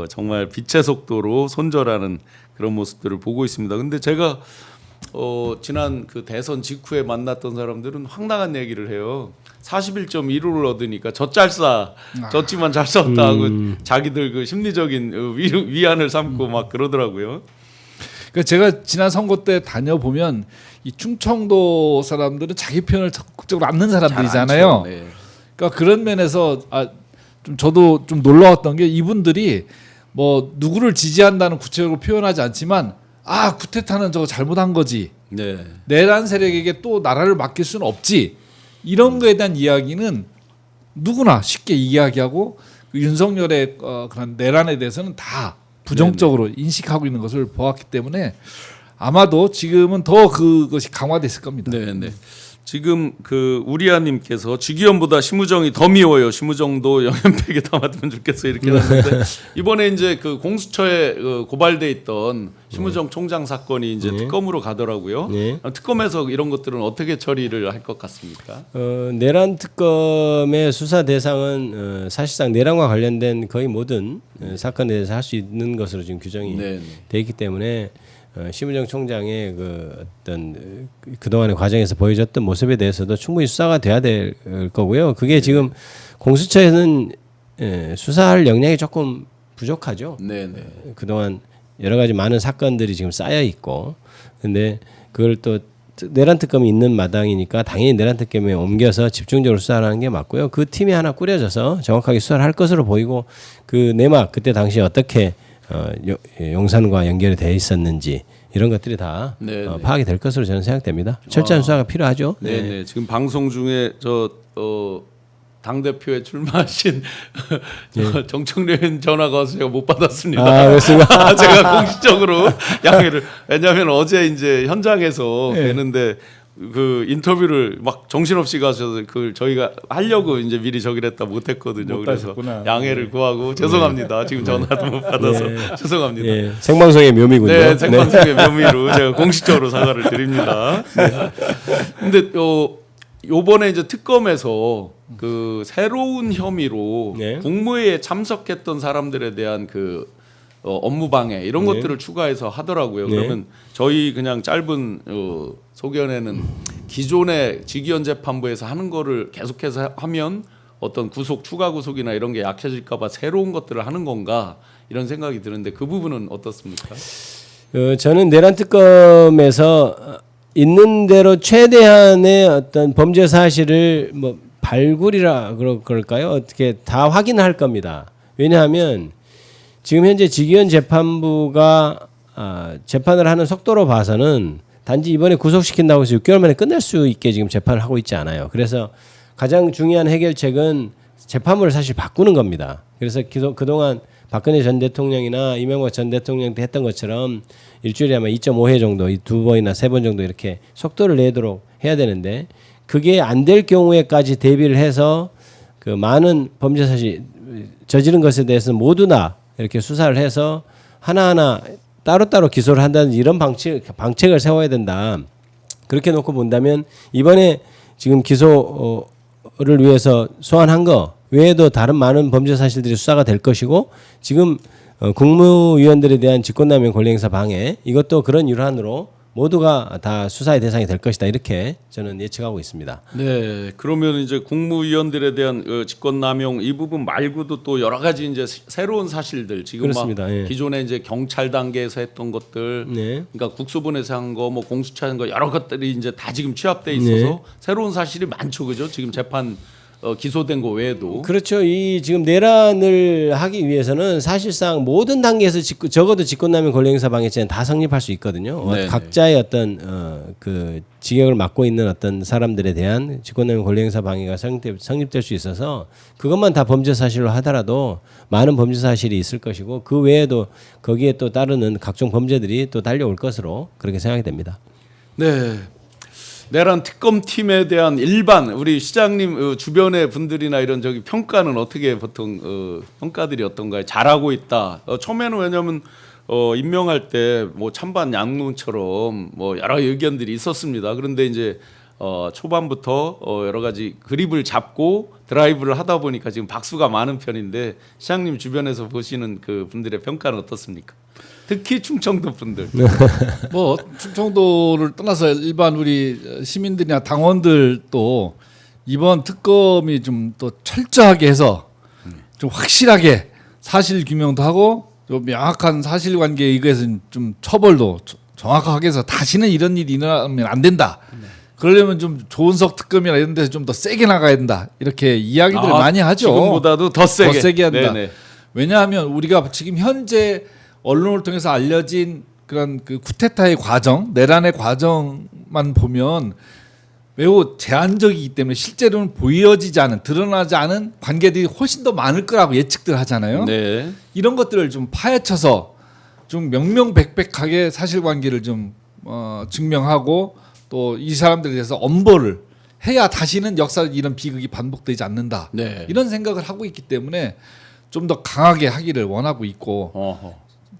정말 빛의 속도로 손절하는 그런 모습들을 보고 있습니다. 근데 제가 지난 그 대선 직후에 만났던 사람들은 황당한 얘기를 해요. 41.15를 얻으니까 졌지만 잘 싸웠다 하고 자기들 그 심리적인 위안을 삼고 막 그러더라고요. 그러니까 제가 지난 선거 때 다녀보면 이 충청도 사람들은 자기 편을 적극적으로 안는 사람들이잖아요. 네. 그러니까 그런 면에서 좀 저도 좀 놀라웠던 게 이분들이 뭐 누구를 지지한다는 구체적으로 표현하지 않지만 쿠데타는 저거 잘못한 거지. 네. 내란 세력에게 또 나라를 맡길 수는 없지. 이런 거에 대한 이야기는 누구나 쉽게 이야기하고 그 윤석열의 그런 내란에 대해서는 다 부정적으로 인식하고 있는 것을 보았기 때문에 아마도 지금은 더 그것이 강화됐을 겁니다. 네. 지금 그 우리아님께서 지기현보다 심우정이 더 미워요. 심우정도 영연팩에 담았으면 좋겠어 이렇게 했는데 이번에 이제 그 공수처에 고발돼 있던 심우정 총장 사건이 이제 특검으로 가더라고요. 네. 특검에서 이런 것들은 어떻게 처리를 할 것 같습니까? 내란 특검의 수사 대상은 사실상 내란과 관련된 거의 모든 사건에 대해서 할 수 있는 것으로 지금 규정이 네. 돼 있기 때문에 심우정 총장의 그 어떤 그동안의 과정에서 보여줬던 모습에 대해서도 충분히 수사가 돼야 될 거고요. 그게 지금 공수처에는 수사할 역량이 조금 부족하죠. 네. 그동안 여러 가지 많은 사건들이 지금 쌓여 있고, 근데 그걸 또 내란 특검이 있는 마당이니까 당연히 내란 특검에 옮겨서 집중적으로 수사하는 게 맞고요. 그 팀이 하나 꾸려져서 정확하게 수사를 할 것으로 보이고 그 내막 그때 당시 어떻게 용산과 연결이 돼 있었는지 이런 것들이 다 파악이 될 것으로 저는 생각됩니다. 철저한 수사가 필요하죠. 네네. 지금 방송 중에 당 대표에 출마하신 정청래 의원 전화가 와서 제가 못 받았습니다. 그렇습니까? 제가 공식적으로 양해를 왜냐하면 어제 이제 현장에서 뵀는데 그 인터뷰를 막 정신없이 가셔서 그 저희가 하려고 이제 미리 저기를 했다 못했거든요. 그래서 양해를 구하고 죄송합니다. 지금 전화도 못 받아서 죄송합니다. 생방송의 묘미군요. 네, 생방송의 묘미로 제가 공식적으로 사과를 드립니다. 네. 근데 요번에 이제 특검에서 그 새로운 혐의로 국무회의에 참석했던 사람들에 대한 그 업무 방해 이런 것들을 추가해서 하더라고요. 그러면 저희 그냥 짧은 소견에는 기존의 직위원 재판부에서 하는 거를 계속해서 하면 어떤 구속 추가 구속이나 이런 게 약해질까봐 새로운 것들을 하는 건가 이런 생각이 드는데 그 부분은 어떻습니까? 저는 내란 특검에서 있는 대로 최대한의 어떤 범죄 사실을 뭐 발굴이라 그럴까요? 어떻게 다 확인할 겁니다. 왜냐하면 지금 현재 직위원 재판부가 재판을 하는 속도로 봐서는 단지 이번에 구속시킨다고 해서 6개월 만에 끝낼 수 있게 지금 재판을 하고 있지 않아요. 그래서 가장 중요한 해결책은 재판부를 사실 바꾸는 겁니다. 그래서 그동안 박근혜 전 대통령이나 이명박 전 대통령 때 했던 것처럼 일주일에 아마 2.5회 정도, 2번이나 3번 정도 이렇게 속도를 내도록 해야 되는데 그게 안 될 경우에까지 대비를 해서 그 많은 범죄 사실 저지른 것에 대해서는 모두 다 이렇게 수사를 해서 하나하나 따로따로 기소를 한다는 이런 방책을 세워야 된다. 그렇게 놓고 본다면 이번에 지금 기소를 위해서 소환한 거 외에도 다른 많은 범죄 사실들이 수사가 될 것이고 지금 국무위원들에 대한 직권남용 권리행사 방해 이것도 그런 일환으로 모두가 다 수사의 대상이 될 것이다 이렇게 저는 예측하고 있습니다. 네, 그러면 이제 국무위원들에 대한 직권남용 이 부분 말고도 또 여러 가지 이제 새로운 사실들 지금 그렇습니다. 막 기존에 이제 경찰 단계에서 했던 것들, 그러니까 국수본에서 한 거, 뭐 공수처 한 거 여러 것들이 이제 다 지금 취합돼 있어서 새로운 사실이 많죠, 그죠? 지금 재판 기소된 거 외에도 그렇죠. 이 지금 내란을 하기 위해서는 사실상 모든 단계에서 적어도 직권남용 권리행사 방해죄는 다 성립할 수 있거든요. 각자의 어떤 그 직역을 맡고 있는 어떤 사람들에 대한 직권남용 권리행사 방해가 성립될 수 있어서 그것만 다 범죄 사실로 하더라도 많은 범죄 사실이 있을 것이고 그 외에도 거기에 또 따르는 각종 범죄들이 또 달려올 것으로 그렇게 생각이 됩니다. 네. 내란 특검팀에 대한 일반 우리 시장님 주변의 분들이나 이런 저기 평가는 어떻게 보통 평가들이 어떤가요? 잘하고 있다. 처음에는 왜냐하면 임명할 때 뭐 찬반 양론처럼 뭐 여러 의견들이 있었습니다. 그런데 이제 초반부터 여러 가지 그립을 잡고 드라이브를 하다 보니까 지금 박수가 많은 편인데 시장님 주변에서 보시는 그 분들의 평가는 어떻습니까? 특히 충청도 분들. 뭐 충청도를 떠나서 일반 우리 시민들이나 당원들도 이번 특검이 좀 또 철저하게 해서 좀 확실하게 사실 규명도 하고 좀 명확한 사실관계에 의해서 좀 처벌도 정확하게 해서 다시는 이런 일이 일어나면 안 된다. 그러려면 좀 조은석 특검이나 이런 데서 좀 더 세게 나가야 된다. 이렇게 이야기들을 많이 하죠. 지금보다도 더 세게 한다. 네네. 왜냐하면 우리가 지금 현재 언론을 통해서 알려진 그런 그 쿠데타의 과정, 내란의 과정만 보면 매우 제한적이기 때문에 실제로는 보여지지 않은, 드러나지 않은 관계들이 훨씬 더 많을 거라고 예측들 하잖아요. 네. 이런 것들을 좀 파헤쳐서 좀 명명백백하게 사실관계를 좀 증명하고 또 이 사람들에 대해서 엄벌을 해야 다시는 역사를 이런 비극이 반복되지 않는다. 네. 이런 생각을 하고 있기 때문에 좀 더 강하게 하기를 원하고 있고 어허.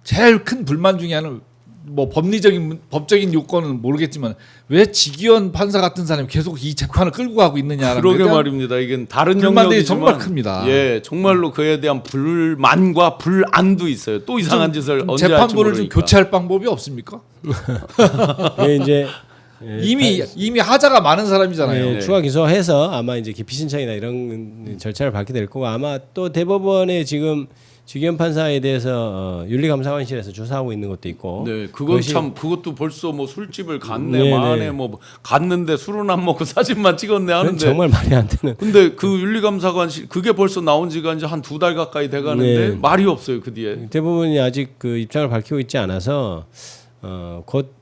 제일 큰 불만 중에 하나는 뭐 법적인 요건은 모르겠지만 왜 직위원 판사 같은 사람이 계속 이 재판을 끌고 가고 있느냐라는 그러게 말입니다. 이게 다른 불만들이 영역이지만 정말 큽니다. 예, 정말로 그에 대한 불만과 불안도 있어요. 또 이상한 짓을 언제 할지 재판부를 좀 모르니까. 교체할 방법이 없습니까? 이제 이미 하자가 많은 사람이잖아요. 네. 추가 기소해서 아마 이제 기피 신청이나 이런 절차를 밟게 될 거고 아마 또 대법원에 지금 지기현 판사에 대해서 윤리감사관실에서 조사하고 있는 것도 있고. 네, 그건 그것이- 참 그것도 벌써 뭐 술집을 갔네, 네, 마네, 네. 뭐 갔는데 술은 안 먹고 사진만 찍었네 그건 하는데. 정말 말이 안 되는. 근데 그 윤리감사관실 그게 벌써 나온 지가 이제 한 2달 가까이 돼가는데 네. 말이 없어요 그 뒤에. 대부분이 아직 그 입장을 밝히고 있지 않아서 곧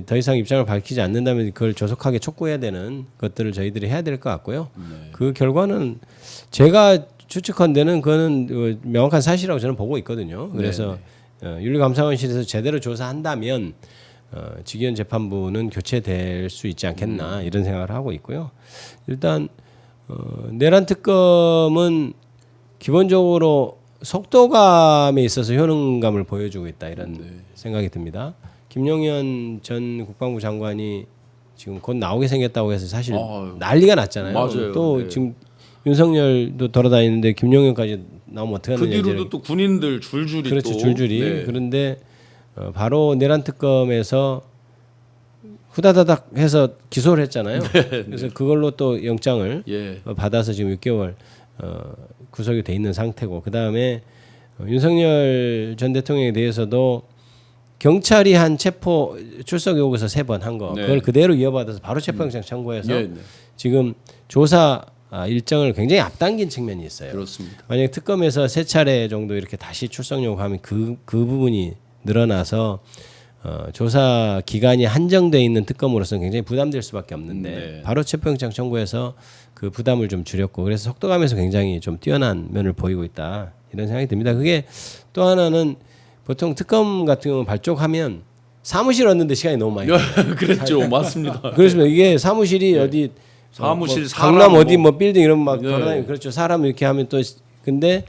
더 이상 입장을 밝히지 않는다면 그걸 조속하게 촉구해야 되는 것들을 저희들이 해야 될 것 같고요. 그 결과는 제가 추측한데는 그거는 명확한 사실이라고 저는 보고 있거든요. 그래서 윤리감사관실에서 제대로 조사한다면 지기현 재판부는 교체될 수 있지 않겠나 이런 생각을 하고 있고요. 일단 내란 특검은 기본적으로 속도감에 있어서 효능감을 보여주고 있다 이런 생각이 듭니다. 김용현 전 국방부 장관이 지금 곧 나오게 생겼다고 해서 사실 난리가 났잖아요. 맞아요. 또 네. 지금 윤석열도 돌아다니는데 김용현까지 나오면 어떻게 그 하느냐. 뒤로도 또 군인들 줄줄이 그렇죠. 또. 줄줄이. 네. 그런데 바로 내란 특검에서 후다다닥 해서 기소를 했잖아요. 그래서 그걸로 또 영장을 예. 받아서 지금 6개월 구속이 돼 있는 상태고 그다음에 윤석열 전 대통령에 대해서도 경찰이 한 체포 출석 요구서 3번 한 거 네. 그걸 그대로 이어받아서 바로 체포영장 청구해서 예, 네. 지금 조사 일정을 굉장히 앞당긴 측면이 있어요. 그렇습니다. 만약 특검에서 3차례 정도 이렇게 다시 출석 요구하면 그 부분이 늘어나서 조사 기간이 한정돼 있는 특검으로서는 굉장히 부담될 수밖에 없는데 네. 바로 체포영장 청구해서 그 부담을 좀 줄였고 그래서 속도감에서 굉장히 좀 뛰어난 면을 보이고 있다 이런 생각이 듭니다. 그게 또 하나는 보통 특검 같은 경우는 발족하면 사무실 얻는데 시간이 너무 많이 걸려요. 그랬죠, 맞습니다. 그렇습니다. 이게 사무실이 어디 사무실, 뭐 사람 강남 어디 뭐. 뭐 빌딩 이런 막 네. 돌아다니고 그렇죠. 사람 이렇게 하면 또 근데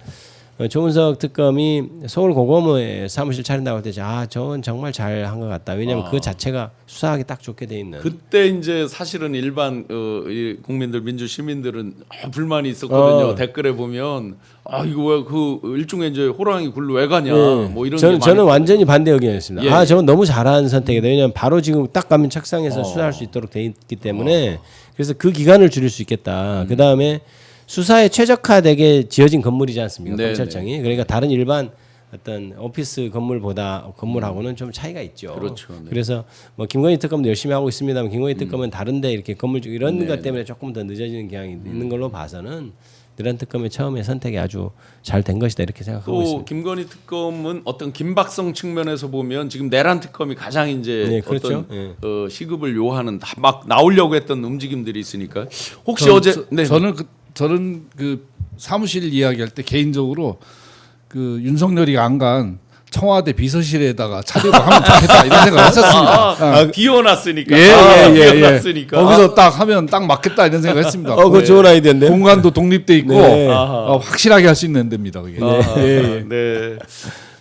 조은석 특검이 서울 고검에 사무실 차린다고 할 때 저건 정말 잘한 것 같다. 왜냐하면 그 자체가 수사하기 딱 좋게 돼 있는. 그때 이제 사실은 일반 이 국민들 민주 시민들은 불만이 있었거든요. 댓글에 보면 이거 왜 그 일종의 이제 호랑이 굴로 왜 가냐 뭐 이런 게 저는 많이 완전히 반대 의견이었습니다. 예, 저건 너무 잘한 선택이다. 왜냐하면 바로 지금 딱 가면 책상에서 수사할 수 있도록 돼 있기 때문에 그래서 그 기간을 줄일 수 있겠다. 그 다음에 수사에 최적화되게 지어진 건물이지 않습니까? 네, 검찰청이. 그러니까 다른 일반 어떤 오피스 건물하고는 좀 차이가 있죠. 그렇죠. 네. 그래서 뭐 김건희 특검도 열심히 하고 있습니다만 김건희 특검은 다른데 이렇게 건물 이런 것 때문에 조금 더 늦어지는 경향이 있는 걸로 봐서는 내란 특검의 처음에 선택이 아주 잘 된 것이다 이렇게 생각하고 또 있습니다. 김건희 특검은 어떤 긴박성 측면에서 보면 지금 내란 특검이 가장 이제 네, 그렇죠. 어떤 시급을 요하는 막 나오려고 했던 움직임들이 있으니까 혹시 저는 그 사무실 이야기할 때 개인적으로 그 윤석열이 안 간 청와대 비서실에다가 차리고 하면 좋겠다 이런 생각을 했었습니다. 비워놨으니까. 비워놨으니까. 거기서 딱 하면 딱 맞겠다 이런 생각을 했습니다. 그거 좋은 아이디어인데. 공간도 독립돼 있고 네. 확실하게 할 수 있는 데입니다. 그게. 네.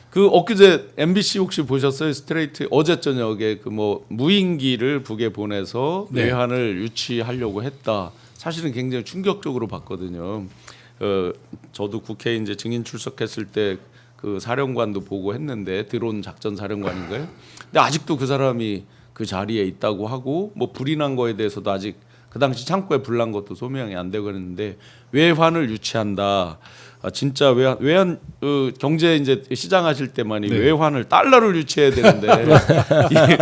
그 엊그제 MBC 혹시 보셨어요? 스트레이트 어제 저녁에 그 뭐 무인기를 북에 보내서 네. 외환을 유치하려고 했다. 사실은 굉장히 충격적으로 봤거든요. 저도 국회에 이제 증인 출석했을 때 그 사령관도 보고 했는데 드론 작전 사령관인가요? 근데 아직도 그 사람이 그 자리에 있다고 하고 뭐 불이 난 거에 대해서도 아직 그 당시 창고에 불 난 것도 소명이 안 되고 그랬는데 외환을 유치한다. 진짜 외환 경제 이제 시장하실 때만이 외환을 달러를 유치해야 되는데 이게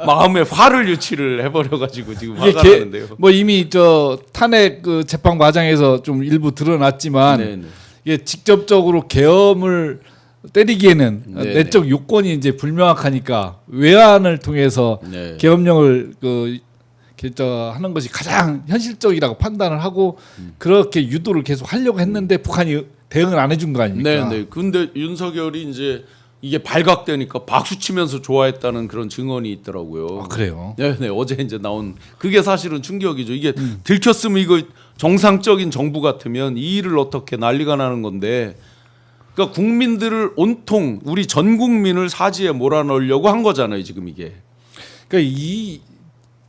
마음에 화를 유치를 해버려 가지고 지금 화가 나는데요. 뭐 이미 저 탄핵 그 재판 과정에서 좀 일부 드러났지만 네네. 이게 직접적으로 계엄을 때리기에는 네네. 내적 요건이 이제 불명확하니까 외환을 통해서 네. 계엄령을 하는 것이 가장 현실적이라고 판단을 하고 그렇게 유도를 계속 하려고 했는데 북한이 대응을 안 해준 거 아닙니까? 네. 근데 윤석열이 이제 이게 발각되니까 박수 치면서 좋아했다는 그런 증언이 있더라고요. 그래요. 네. 어제 이제 나온 그게 사실은 충격이죠. 이게 들켰으면 이거 정상적인 정부 같으면 이 일을 어떻게 난리가 나는 건데, 그러니까 국민들을 온통 우리 전 국민을 사지에 몰아넣으려고 한 거잖아요. 지금 이게. 그러니까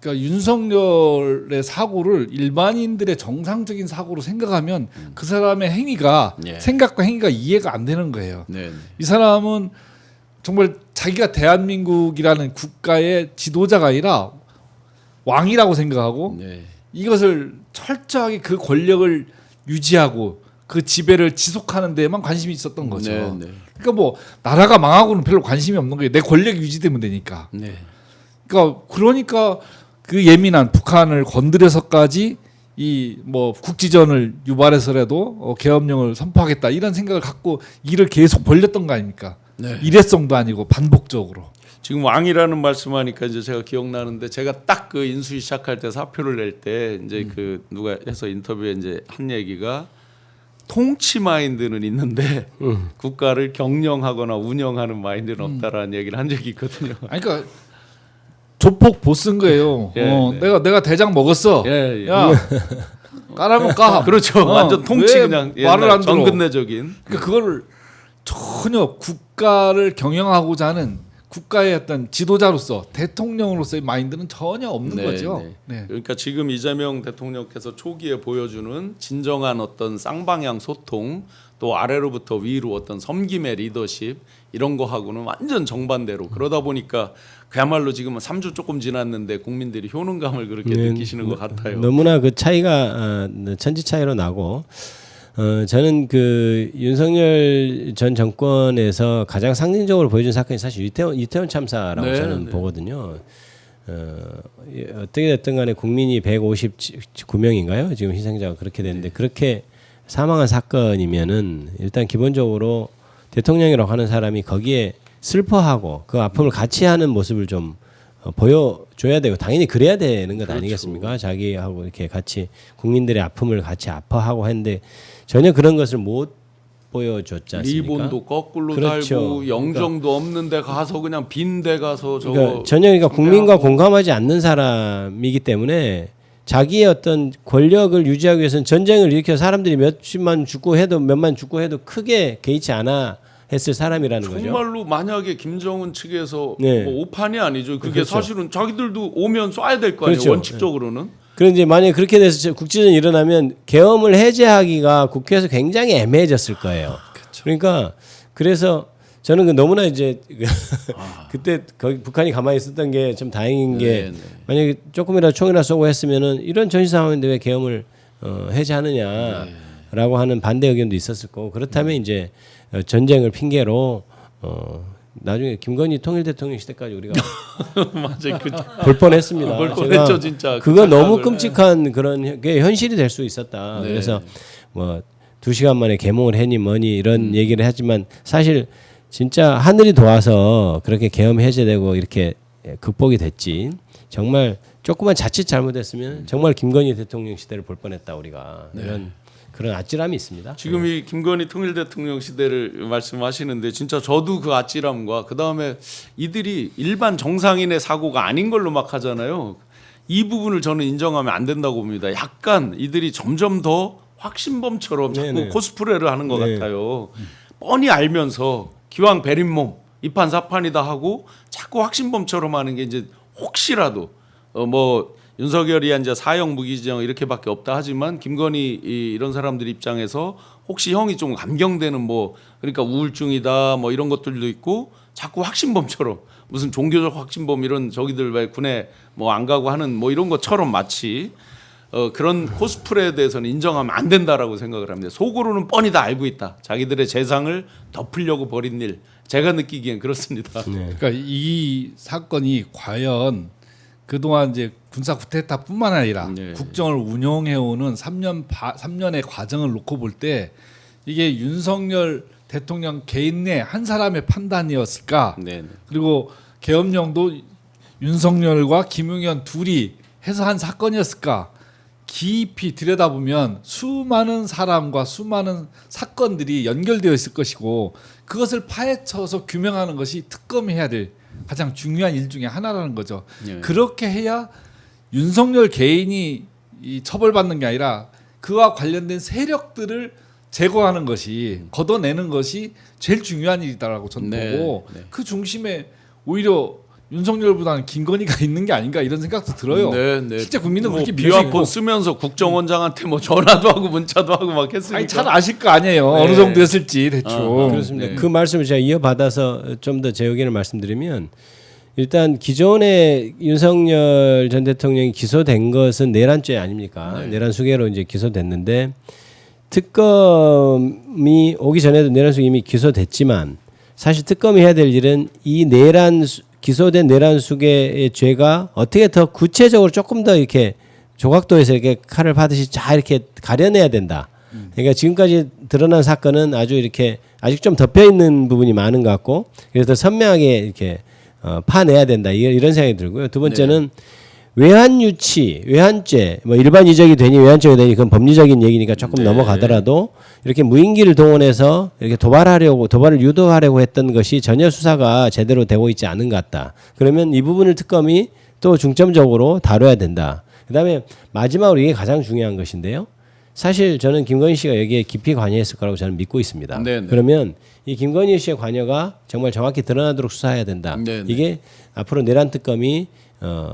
윤석열의 사고를 일반인들의 정상적인 사고로 생각하면 그 사람의 행위가 예. 생각과 행위가 이해가 안 되는 거예요. 네. 이 사람은 정말 자기가 대한민국이라는 국가의 지도자가 아니라 왕이라고 생각하고 네. 이것을 철저하게 그 권력을 유지하고 그 지배를 지속하는 데에만 관심이 있었던 거죠. 네, 네. 그러니까 뭐 나라가 망하고는 별로 관심이 없는 거예요. 내 권력이 유지되면 되니까. 네. 그러니까 그 예민한 북한을 건드려서까지 이 뭐 국지전을 유발해서라도 계엄령을 선포하겠다 이런 생각을 갖고 일을 계속 벌렸던 거 아닙니까? 네. 일회성도 아니고 반복적으로. 지금 왕이라는 말씀하니까 이제 제가 기억나는데 제가 딱 그 인수위 시작할 때 사표를 낼 때 이제 그 누가 해서 인터뷰에 이제 한 얘기가 통치 마인드는 있는데 국가를 경영하거나 운영하는 마인드는 없다라는 얘기를 한 적이 있거든요. 아니 그러니까 조폭 보스인 거예요. 예, 네. 내가 대장 먹었어. 예, 예. 야 까라면 까. 그렇죠. 완전 통치 왜 그냥 말을 안 들어. 전근내적인. 그러니까 그거를 전혀 국가를 경영하고자 하는 국가의 어떤 지도자로서 대통령으로서의 마인드는 전혀 없는 네, 거죠. 네. 네. 그러니까 지금 이재명 대통령께서 초기에 보여주는 진정한 어떤 쌍방향 소통 또 아래로부터 위로 어떤 섬김의 리더십 이런 거하고는 완전 정반대로 그러다 보니까 그야말로 지금 3주 조금 지났는데 국민들이 효능감을 그렇게 느끼시는 것 같아요. 너무나 그 차이가 천지 차이로 나고 저는 그 윤석열 전 정권에서 가장 상징적으로 보여준 사건이 사실 이태원 참사라고 네, 저는 네. 보거든요. 어떻게 됐든 간에 국민이 159명인가요? 지금 희생자가 그렇게 됐는데 그렇게 사망한 사건이면은 일단 기본적으로 대통령이라고 하는 사람이 거기에 슬퍼하고 그 아픔을 같이 하는 모습을 좀 보여줘야 되고 당연히 그래야 되는 것 그렇죠. 아니겠습니까? 자기하고 이렇게 같이 국민들의 아픔을 같이 아파하고 했는데 전혀 그런 것을 못 보여줬지 않습니까? 리본도 거꾸로 그렇죠. 달고 영정도 없는데 가서 그냥 빈데 가서 저거 그러니까 전혀 그러니까 국민과 숭배하고. 공감하지 않는 사람이기 때문에 자기의 어떤 권력을 유지하기 위해서는 전쟁을 일으켜 사람들이 몇십만 죽고 해도 몇만 죽고 해도 크게 개의치 않아 했을 사람이라는 거죠. 정말로 만약에 김정은 측에서 네. 뭐 오판이 아니죠. 그게 그렇죠. 사실은 자기들도 오면 쏴야 될 거 아니에요. 그렇죠. 원칙적으로는. 그런데 만약에 그렇게 돼서 국지전이 일어나면 계엄을 해제하기가 국회에서 굉장히 애매해졌을 거예요. 그러니까 그래서 저는 그 너무나 이제 그때 거기 북한이 가만히 있었던 게 좀 다행인 게 네, 네. 만약에 조금이라도 총이나 쏘고 했으면은 이런 전시 상황인데 왜 계엄을 해제하느냐라고 하는 반대 의견도 있었을 거고 그렇다면 이제 전쟁을 핑계로 나중에 김건희 통일 대통령 시대까지 우리가 맞아요. 그 볼 뻔했습니다. 볼 제가 뻔했죠, 진짜. 그거 그 너무 착각을. 끔찍한 그런 게 현실이 될 수 있었다. 네. 그래서 뭐 2시간 만에 개몽을 했니 뭐니 이런 얘기를 하지만 사실 진짜 하늘이 도와서 그렇게 계엄 해제되고 이렇게 극복이 됐지. 정말 조금만 자칫 잘못했으면 정말 김건희 대통령 시대를 볼 뻔했다 우리가 이런 그런 아찔함이 있습니다. 지금 이 김건희 통일 대통령 시대를 말씀하시는데 진짜 저도 그 아찔함과 그 다음에 이들이 일반 정상인의 사고가 아닌 걸로 막 하잖아요. 이 부분을 저는 인정하면 안 된다고 봅니다. 약간 이들이 점점 더 확신범처럼 자꾸 네네. 코스프레를 하는 것 네. 같아요. 뻔히 알면서 기왕 베린몸 이판사판이다 하고 자꾸 확신범처럼 하는 게 이제 혹시라도 뭐 윤석열이 이제 사형 무기징역 이렇게밖에 없다 하지만 김건희 이런 사람들 입장에서 혹시 형이 좀 감경되는 뭐 그러니까 우울증이다 뭐 이런 것들도 있고 자꾸 확신범처럼 무슨 종교적 확신범 이런 저기들 왜 군에 뭐 안 가고 하는 뭐 이런 것처럼 마치 그런 코스프레에 대해서는 인정하면 안 된다라고 생각을 합니다. 속으로는 뻔히 다 알고 있다. 자기들의 재상을 덮으려고 벌인 일. 제가 느끼기엔 그렇습니다. 그러니까 이 사건이 과연 그동안 이제 군사 쿠데타뿐만 아니라 네. 국정을 운영해오는 3년의 과정을 놓고 볼 때 이게 윤석열 대통령 개인 내 한 사람의 판단이었을까? 네. 그리고 계엄령도 윤석열과 김용현 둘이 해서 한 사건이었을까? 깊이 들여다보면 수많은 사람과 수많은 사건들이 연결되어 있을 것이고 그것을 파헤쳐서 규명하는 것이 특검이 해야 될 가장 중요한 일 중에 하나라는 거죠. 네. 그렇게 해야 윤석열 개인이 이 처벌받는 게 아니라 그와 관련된 세력들을 제거하는 것이 걷어내는 것이 제일 중요한 일이다라고 저는 네, 보고 네. 그 중심에 오히려 윤석열보다는 김건희가 있는 게 아닌가 이런 생각도 들어요. 네, 네. 실제 국민은 뭐 그렇게 믿고 비화폰 쓰면서 국정원장한테 뭐 전화도 하고 문자도 하고 막 했으니까. 아니 잘 아실 거 아니에요. 네. 어느 정도였을지 대충. 그렇습니다. 네. 그 말씀을 제가 이어받아서 좀 더 제 의견을 말씀드리면 일단 기존에 윤석열 전 대통령이 기소된 것은 내란죄 아닙니까? 네. 내란 수개로 이제 기소됐는데 특검이 오기 전에도 내란숙 이미 기소됐지만 사실 특검이 해야 될 일은 이 기소된 내란숙의 죄가 어떻게 더 구체적으로 조금 더 이렇게 조각도에서 이렇게 칼을 파듯이 잘 이렇게 가려내야 된다. 그러니까 지금까지 드러난 사건은 아주 이렇게 아직 좀 덮여 있는 부분이 많은 것 같고 그래서 더 선명하게 이렇게 파내야 된다. 이런 생각이 들고요. 두 번째는 외환유치, 외환죄, 뭐 일반 이적이 되니 외환죄가 되니 그건 법리적인 얘기니까 조금 넘어가더라도 이렇게 무인기를 동원해서 이렇게 도발을 유도하려고 했던 것이 전혀 수사가 제대로 되고 있지 않은 것 같다. 그러면 이 부분을 특검이 또 중점적으로 다뤄야 된다. 그다음에 마지막으로 이게 가장 중요한 것인데요. 사실 저는 김건희 씨가 여기에 깊이 관여했을 거라고 저는 믿고 있습니다. 네네. 그러면 이 김건희 씨의 관여가 정말 정확히 드러나도록 수사해야 된다. 네네. 이게 앞으로 내란 특검이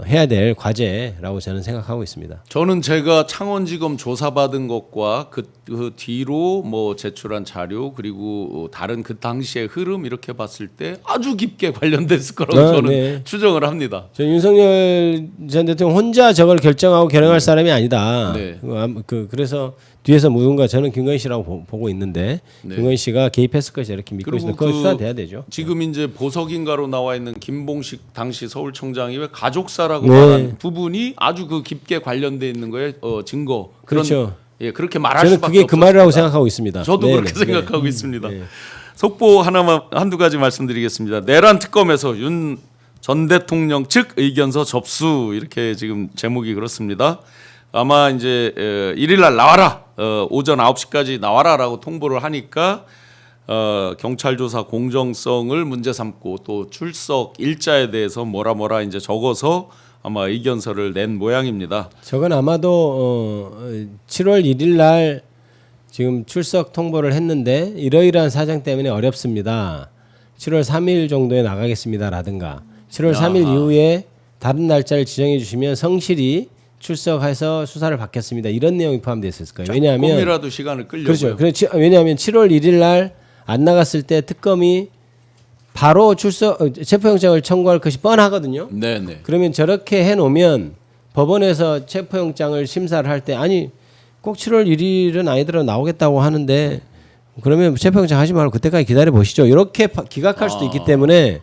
해야 될 과제라고 저는 생각하고 있습니다. 저는 제가 창원지검 조사받은 것과 그 뒤로 뭐 제출한 자료 그리고 다른 그 당시의 흐름 이렇게 봤을 때 아주 깊게 관련됐을 거라고 저는 네. 추정을 합니다. 저 윤석열 전 대통령 혼자 저걸 결정하고 결정할 사람이 아니다. 네. 그래서 뒤에서 누군가 저는 김건희 씨라고 보고 있는데 네. 김건희 씨가 개입했을 것이 이렇게 믿고 그리고 있습니다. 그거 수사돼야 되죠. 지금 이제 보석인가로 나와 있는 김봉식 당시 서울청장이 왜 가족사라고 네. 말한 부분이 아주 그 깊게 관련돼 있는 거에 증거 그런 그렇죠. 예 그렇게 말할 저는 수밖에 그게 그 말이라고 없었습니다. 생각하고 있습니다. 저도 네네. 그렇게 생각하고 있습니다. 네. 속보 하나만 한두 가지 말씀드리겠습니다. 내란 특검에서 윤 전 대통령 측 의견서 접수 이렇게 지금 제목이 그렇습니다. 아마 이제 1일 날 나와라. 오전 9시까지 나와라라고 통보를 하니까 경찰 조사 공정성을 문제 삼고 또 출석 일자에 대해서 뭐라 이제 적어서 아마 의견서를 낸 모양입니다. 저건 아마도 7월 1일 날 지금 출석 통보를 했는데 이러이러한 사정 때문에 어렵습니다. 7월 3일 정도에 나가겠습니다라든가 7월 3일 이후에 다른 날짜를 지정해 주시면 성실히 출석해서 수사를 받겠습니다. 이런 내용이 포함되어 있을 거예요. 왜냐하면 조금이라도 시간을 끌려고요. 그렇죠. 왜냐하면 7월 1일 날 안 나갔을 때 특검이 바로 체포영장을 청구할 것이 뻔하거든요. 네네. 그러면 저렇게 해놓으면 법원에서 체포영장을 심사를 할 때 아니 꼭 7월 1일은 아니더라도 나오겠다고 하는데 그러면 체포영장 하지 말고 그때까지 기다려 보시죠. 이렇게 기각할 수도 있기 때문에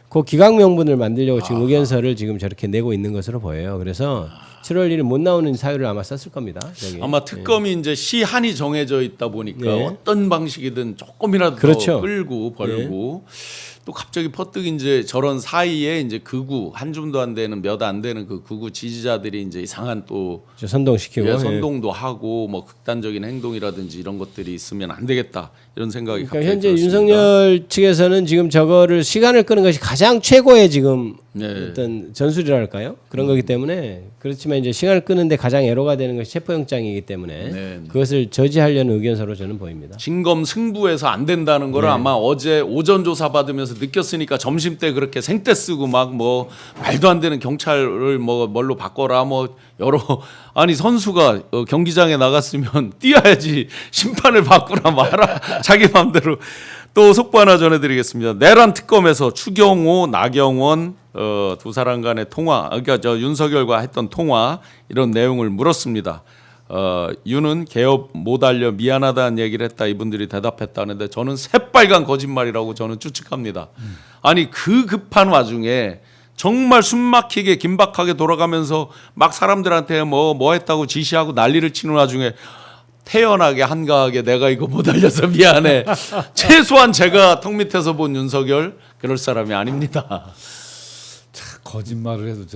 그 기각 명분을 만들려고 지금 의견서를 지금 저렇게 내고 있는 것으로 보여요. 그래서 7월 1일 못 나오는 사유를 아마 썼을 겁니다. 저기. 아마 특검이 이제 시한이 정해져 있다 보니까 네. 어떤 방식이든 조금이라도 그렇죠. 더 끌고 벌고 또 갑자기 퍼뜩 이제 저런 사이에 이제 극우 한 줌도 안 되는 몇 안 되는 그 극우 지지자들이 이제 이상한 또 선동시키고 예, 선동도 하고 뭐 극단적인 행동이라든지 이런 것들이 있으면 안 되겠다 이런 생각이 그러니까 갑자기 현재 들었습니다. 윤석열 측에서는 지금 저거를 시간을 끄는 것이 가장 최고의 지금 네. 어떤 전술이랄까요? 그런 거기 때문에 그렇지만 이제 시간을 끄는데 가장 애로가 되는 것이 체포영장이기 때문에 네. 그것을 저지하려는 의견서로 저는 보입니다. 진검 승부해서 안 된다는 거를 아마 어제 오전 조사 받으면서 느꼈으니까 점심 때 그렇게 생떼 쓰고 막 뭐 말도 안 되는 경찰을 뭐 뭘로 바꿔라 뭐 여러 아니 선수가 경기장에 나갔으면 뛰어야지 심판을 바꾸라 마라 자기 마음대로. 또 속보 하나 전해드리겠습니다. 내란 특검에서 추경호, 나경원 두 사람 간의 통화, 그러니까 저 윤석열과 했던 통화 이런 내용을 물었습니다. 윤은 개업 못 알려 미안하다는 얘기를 했다 이분들이 대답했다는데 저는 새빨간 거짓말이라고 저는 추측합니다. 아니 그 급한 와중에 정말 숨막히게 긴박하게 돌아가면서 막 사람들한테 뭐 했다고 지시하고 난리를 치는 와중에 태연하게 한가하게 내가 이거 못 알려서 미안해. 최소한 제가 턱 밑에서 본 윤석열 그럴 사람이 아닙니다. 거짓말을 해도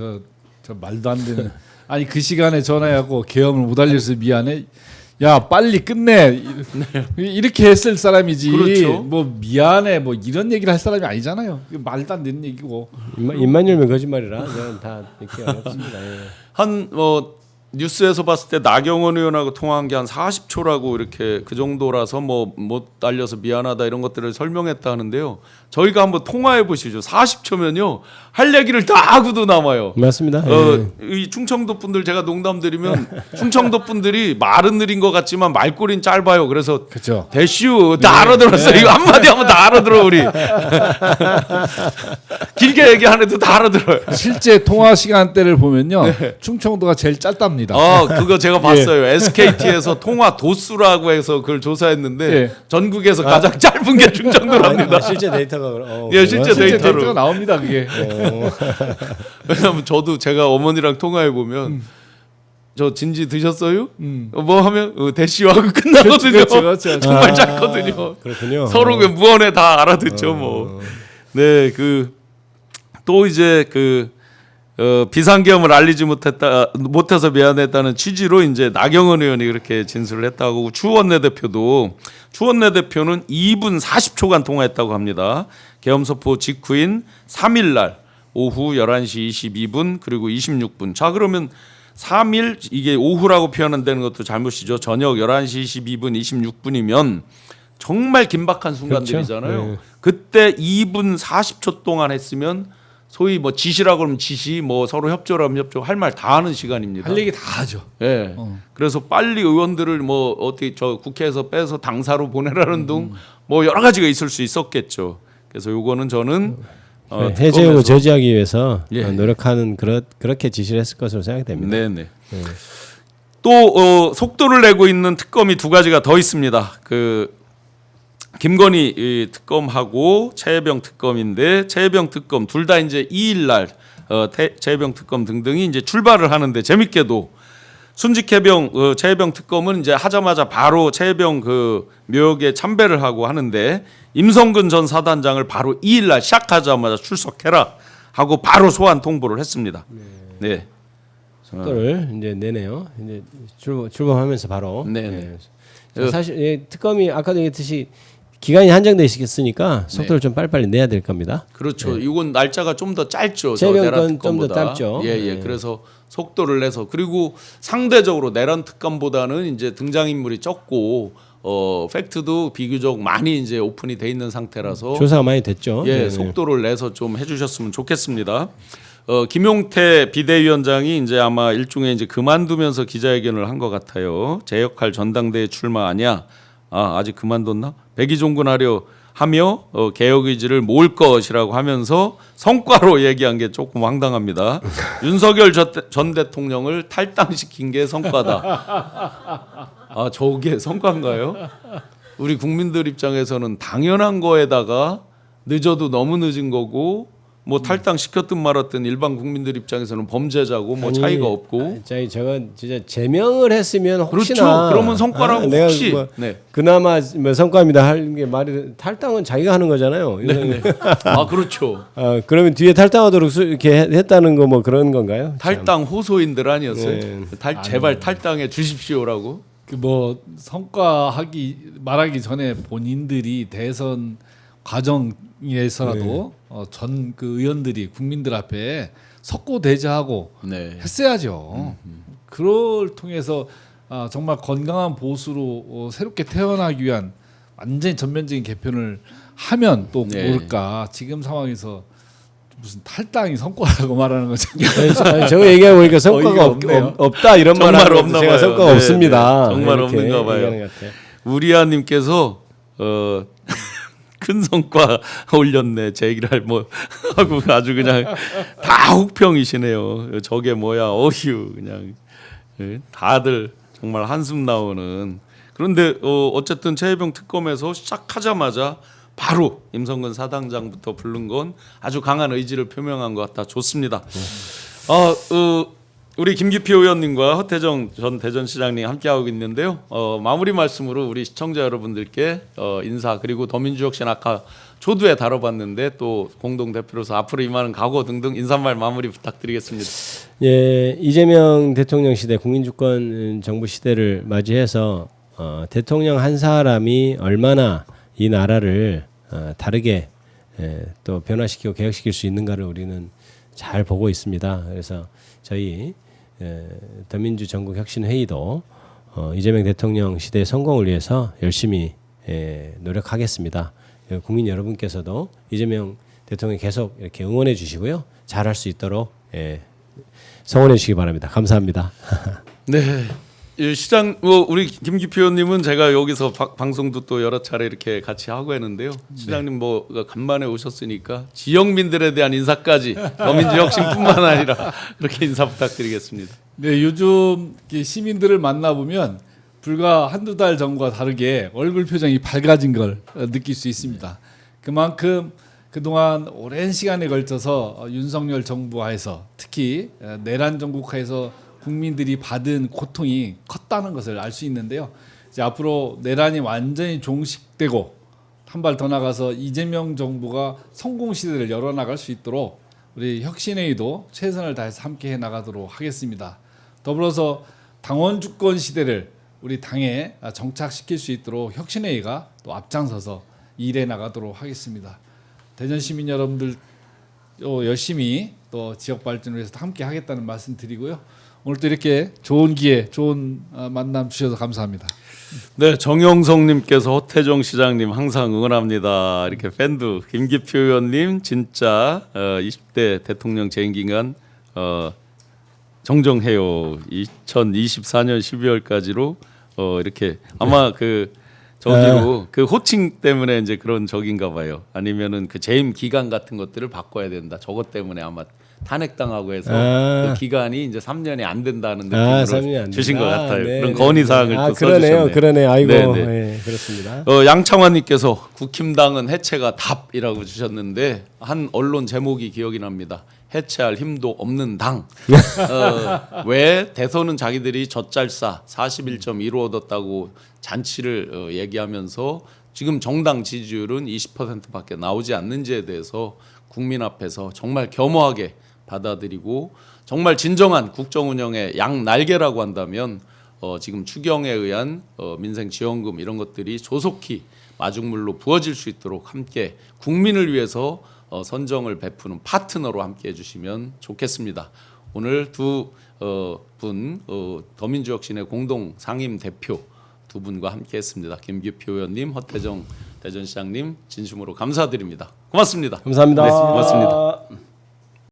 저 말도 안 되는. 아니 그 시간에 전화하고 계엄을 못 알려서 미안해. 야 빨리 끝내. 이렇게 했을 사람이지. 그렇죠. 뭐 미안해 뭐 이런 얘기를 할 사람이 아니잖아요. 이거 말도 안 되는 얘기고. 입만 열면 거짓말이라 저는 다 이렇게 어렵습니다. 예. 한 뉴스에서 봤을 때 나경원 의원하고 통화한 게 한 40초라고 이렇게 그 정도라서 뭐 못 알려서 미안하다 이런 것들을 설명했다 하는데요. 저희가 한번 통화해 보시죠. 40초면요 할 얘기를 다 하고도 남아요. 맞습니다. 이 충청도 분들 제가 농담드리면 충청도 분들이 말은 느린 것 같지만 말꼬리는 짧아요. 그래서 그렇죠. 대슈 다 알아들었어요. 이거 한마디 하면 다 알아들어 우리. 길게 얘기 안 해도 다 알아들어요. 실제 통화 시간대를 보면요. 충청도가 제일 짧답니다. 합니다. 그거 제가 봤어요. SKT에서 통화 도수라고 해서 그걸 조사했는데 예. 전국에서 가장 짧은 게 충청도랍니다. 실제 데이터가 예, 실제 실제 데이터로. 데이터가 나옵니다. 그게. 왜냐면 저도 제가 어머니랑 통화해 보면 저 진지 드셨어요? 뭐 하면 대시하고 끝나거든요. 그렇죠. 정말 짧거든요. 그렇군요. 서로 그 무언에 다 알아듣죠 뭐. 네, 또 이제 비상계엄을 알리지 못해서 미안했다는 취지로 이제 나경원 의원이 그렇게 진술을 했다고. 추 원내대표는 2분 40초간 통화했다고 합니다. 계엄 선포 직후인 3일 날 오후 11시 22분 그리고 26분. 자, 그러면 3일 이게 오후라고 표현한다는 것도 잘못이죠. 저녁 11시 22분 26분이면 정말 긴박한 순간들이잖아요. 그렇죠. 네. 그때 2분 40초 동안 했으면 소위 뭐 지시라고 그러면 지시, 뭐 서로 협조를 하면 협조, 할 말 다 하는 시간입니다. 할 얘기 다 하죠. 예. 그래서 빨리 의원들을 뭐 어떻게 저 국회에서 빼서 당사로 보내라는 등 뭐 여러 가지가 있을 수 있었겠죠. 그래서 요거는 저는 해제하고 저지하기 위해서 예. 노력하는 그렇게 지시를 했을 것으로 생각됩니다. 네네. 또 속도를 내고 있는 특검이 두 가지가 더 있습니다. 김건희 이 특검하고 최혜병 특검인데, 최혜병 특검 둘 다 이제 2일 날 최혜병 특검 등등이 이제 출발을 하는데, 재밌게도 순직해병 최혜병 특검은 이제 하자마자 바로 최혜병 묘역에 참배를 하고 하는데, 임성근 전 사단장을 바로 2일 날 시작하자마자 출석해라 하고 바로 소환 통보를 했습니다. 네. 속도를 이제 내네요. 이제 출범하면서 바로. 네네. 사실 특검이 아까도 얘기했듯이 기간이 한정돼 있으니까 속도를 좀 빨리빨리 내야 될 겁니다. 그렇죠. 이건 날짜가 좀 더 짧죠. 최혜병 건 내란 좀 더 특검보다. 짧죠. 예. 네. 그래서 속도를 내서, 그리고 상대적으로 내란 특검보다는 이제 등장인물이 적고 팩트도 비교적 많이 이제 오픈이 돼 있는 상태라서 조사가 많이 됐죠. 예, 네. 속도를 내서 좀 해주셨으면 좋겠습니다. 김용태 비대위원장이 이제 아마 일종의 이제 그만두면서 기자회견을 한 것 같아요. 제 역할 전당대회 출마 아니야? 아직 그만뒀나? 백의종군하려 하며 개혁 의지를 모을 것이라고 하면서 성과로 얘기한 게 조금 황당합니다. 윤석열 전 대통령을 탈당시킨 게 성과다. 저게 성과인가요? 우리 국민들 입장에서는 당연한 거에다가 늦어도 너무 늦은 거고, 뭐 탈당시켰든 말았든 일반 국민들 입장에서는 범죄자고 뭐 차이가 없고. 저건 진짜 제명을 했으면 혹시나. 그렇죠. 그러면 성과라고 내가 혹시. 뭐 네. 그나마 뭐 성과입니다 하는 게 말이, 탈당은 자기가 하는 거잖아요. 네. 그렇죠. 그러면 뒤에 탈당하도록 이렇게 했다는 거 뭐 그런 건가요? 탈당 호소인들 아니었어요? 네. 제발 탈당해 주십시오라고. 뭐 말하기 전에 본인들이 대선 과정에서라도 전 의원들이 국민들 앞에 석고 대자하고 네. 했어야죠. 그걸 통해서 정말 건강한 보수로 새롭게 태어나기 위한 완전히 전면적인 개편을 하면 또 네. 모를까. 지금 상황에서 무슨 탈당이 성과라고 말하는 거죠. 저거 얘기하고 보니까 성과가 어이가 없네요. 없다 이런 말 정말 하는데 없나 제가 봐요. 성과가 네, 없습니다. 네. 정말 이렇게 없는가 봐요. 얘기하는 것 같아요. 우리아님께서 큰 성과 올렸네, 제 얘기를 뭐 하고 아주 그냥 다 혹평이시네요. 저게 뭐야, 어휴, 그냥 다들 정말 한숨 나오는. 그런데 어쨌든 최혜병 특검에서 시작하자마자 바로 임성근 사단장부터 부른 건 아주 강한 의지를 표명한 것 같다. 좋습니다. 우리 김기표 의원님과 허태정 전 대전시장님 함께하고 있는데요. 마무리 말씀으로 우리 시청자 여러분들께 인사, 그리고 더민주혁신 아까 초두에 다뤄봤는데 또 공동 대표로서 앞으로 임하는 각오 등등 인사말 마무리 부탁드리겠습니다. 예, 이재명 대통령 시대, 국민주권 정부 시대를 맞이해서 대통령 한 사람이 얼마나 이 나라를 다르게 또 변화시키고 개혁시킬 수 있는가를 우리는 잘 보고 있습니다. 그래서 저희 더민주 전국혁신회의도 이재명 대통령 시대의 성공을 위해서 열심히 노력하겠습니다. 국민 여러분께서도 이재명 대통령 계속 이렇게 응원해 주시고요. 잘할 수 있도록 성원해 주시기 바랍니다. 감사합니다. 네, 시장 우리 김기표 의원님은 제가 여기서 방송도 또 여러 차례 이렇게 같이 하고 했는데요. 시장님 뭐 간만에 오셨으니까 지역민들에 대한 인사까지 더민주혁신뿐만 아니라 그렇게 인사 부탁드리겠습니다. 네, 요즘 시민들을 만나보면 불과 한두 달 전과 다르게 얼굴 표정이 밝아진 걸 느낄 수 있습니다. 그만큼 그동안 오랜 시간에 걸쳐서 윤석열 정부 하에서 특히 내란 정국 하에서 국민들이 받은 고통이 컸다는 것을 알 수 있는데요. 이제 앞으로 내란이 완전히 종식되고 한 발 더 나가서 이재명 정부가 성공 시대를 열어나갈 수 있도록 우리 혁신회의도 최선을 다해서 함께 해 나가도록 하겠습니다. 더불어서 당원 주권 시대를 우리 당에 정착시킬 수 있도록 혁신회의가 또 앞장서서 일해 나가도록 하겠습니다. 대전 시민 여러분들 열심히 또 지역 발전을 위해서 함께 하겠다는 말씀 드리고요. 오늘 또 이렇게 좋은 기회, 좋은 만남 주셔서 감사합니다. 네, 정영성님께서 허태정 시장님 항상 응원합니다. 이렇게 팬도 김기표 의원님 진짜 20대 대통령 재임 기간 정정해요. 2024년 12월까지로 이렇게 아마 그 저기로 그 호칭 때문에 이제 그런 적인가 봐요. 아니면은 그 재임 기간 같은 것들을 바꿔야 된다. 저것 때문에 아마 탄핵당하고 해서 그 기간이 이제 3년이 안 된다는 느낌으로 주신 것 같아요. 네, 그런 네, 건의 사항을 또 써주셨네요. 그러네. 아이고, 네, 네. 네, 그렇습니다. 양창환님께서 국힘당은 해체가 답이라고 주셨는데 한 언론 제목이 기억이 납니다. 해체할 힘도 없는 당. 왜 대선은 자기들이 젖잘싸 41.1을 얻었다고 잔치를 얘기하면서 지금 정당 지지율은 20%밖에 나오지 않는지에 대해서 국민 앞에서 정말 겸허하게 받아들이고 정말 진정한 국정 운영의 양날개라고 한다면 지금 추경에 의한 민생 지원금 이런 것들이 조속히 마중물로 부어질 수 있도록 함께 국민을 위해서 선정을 베푸는 파트너로 함께 해주시면 좋겠습니다. 오늘 두 분 더민주혁신의 공동 상임 대표 두 분과 함께했습니다. 김기표 의원님, 허태정 대전시장님 진심으로 감사드립니다. 고맙습니다. 감사합니다. 네, 고맙습니다.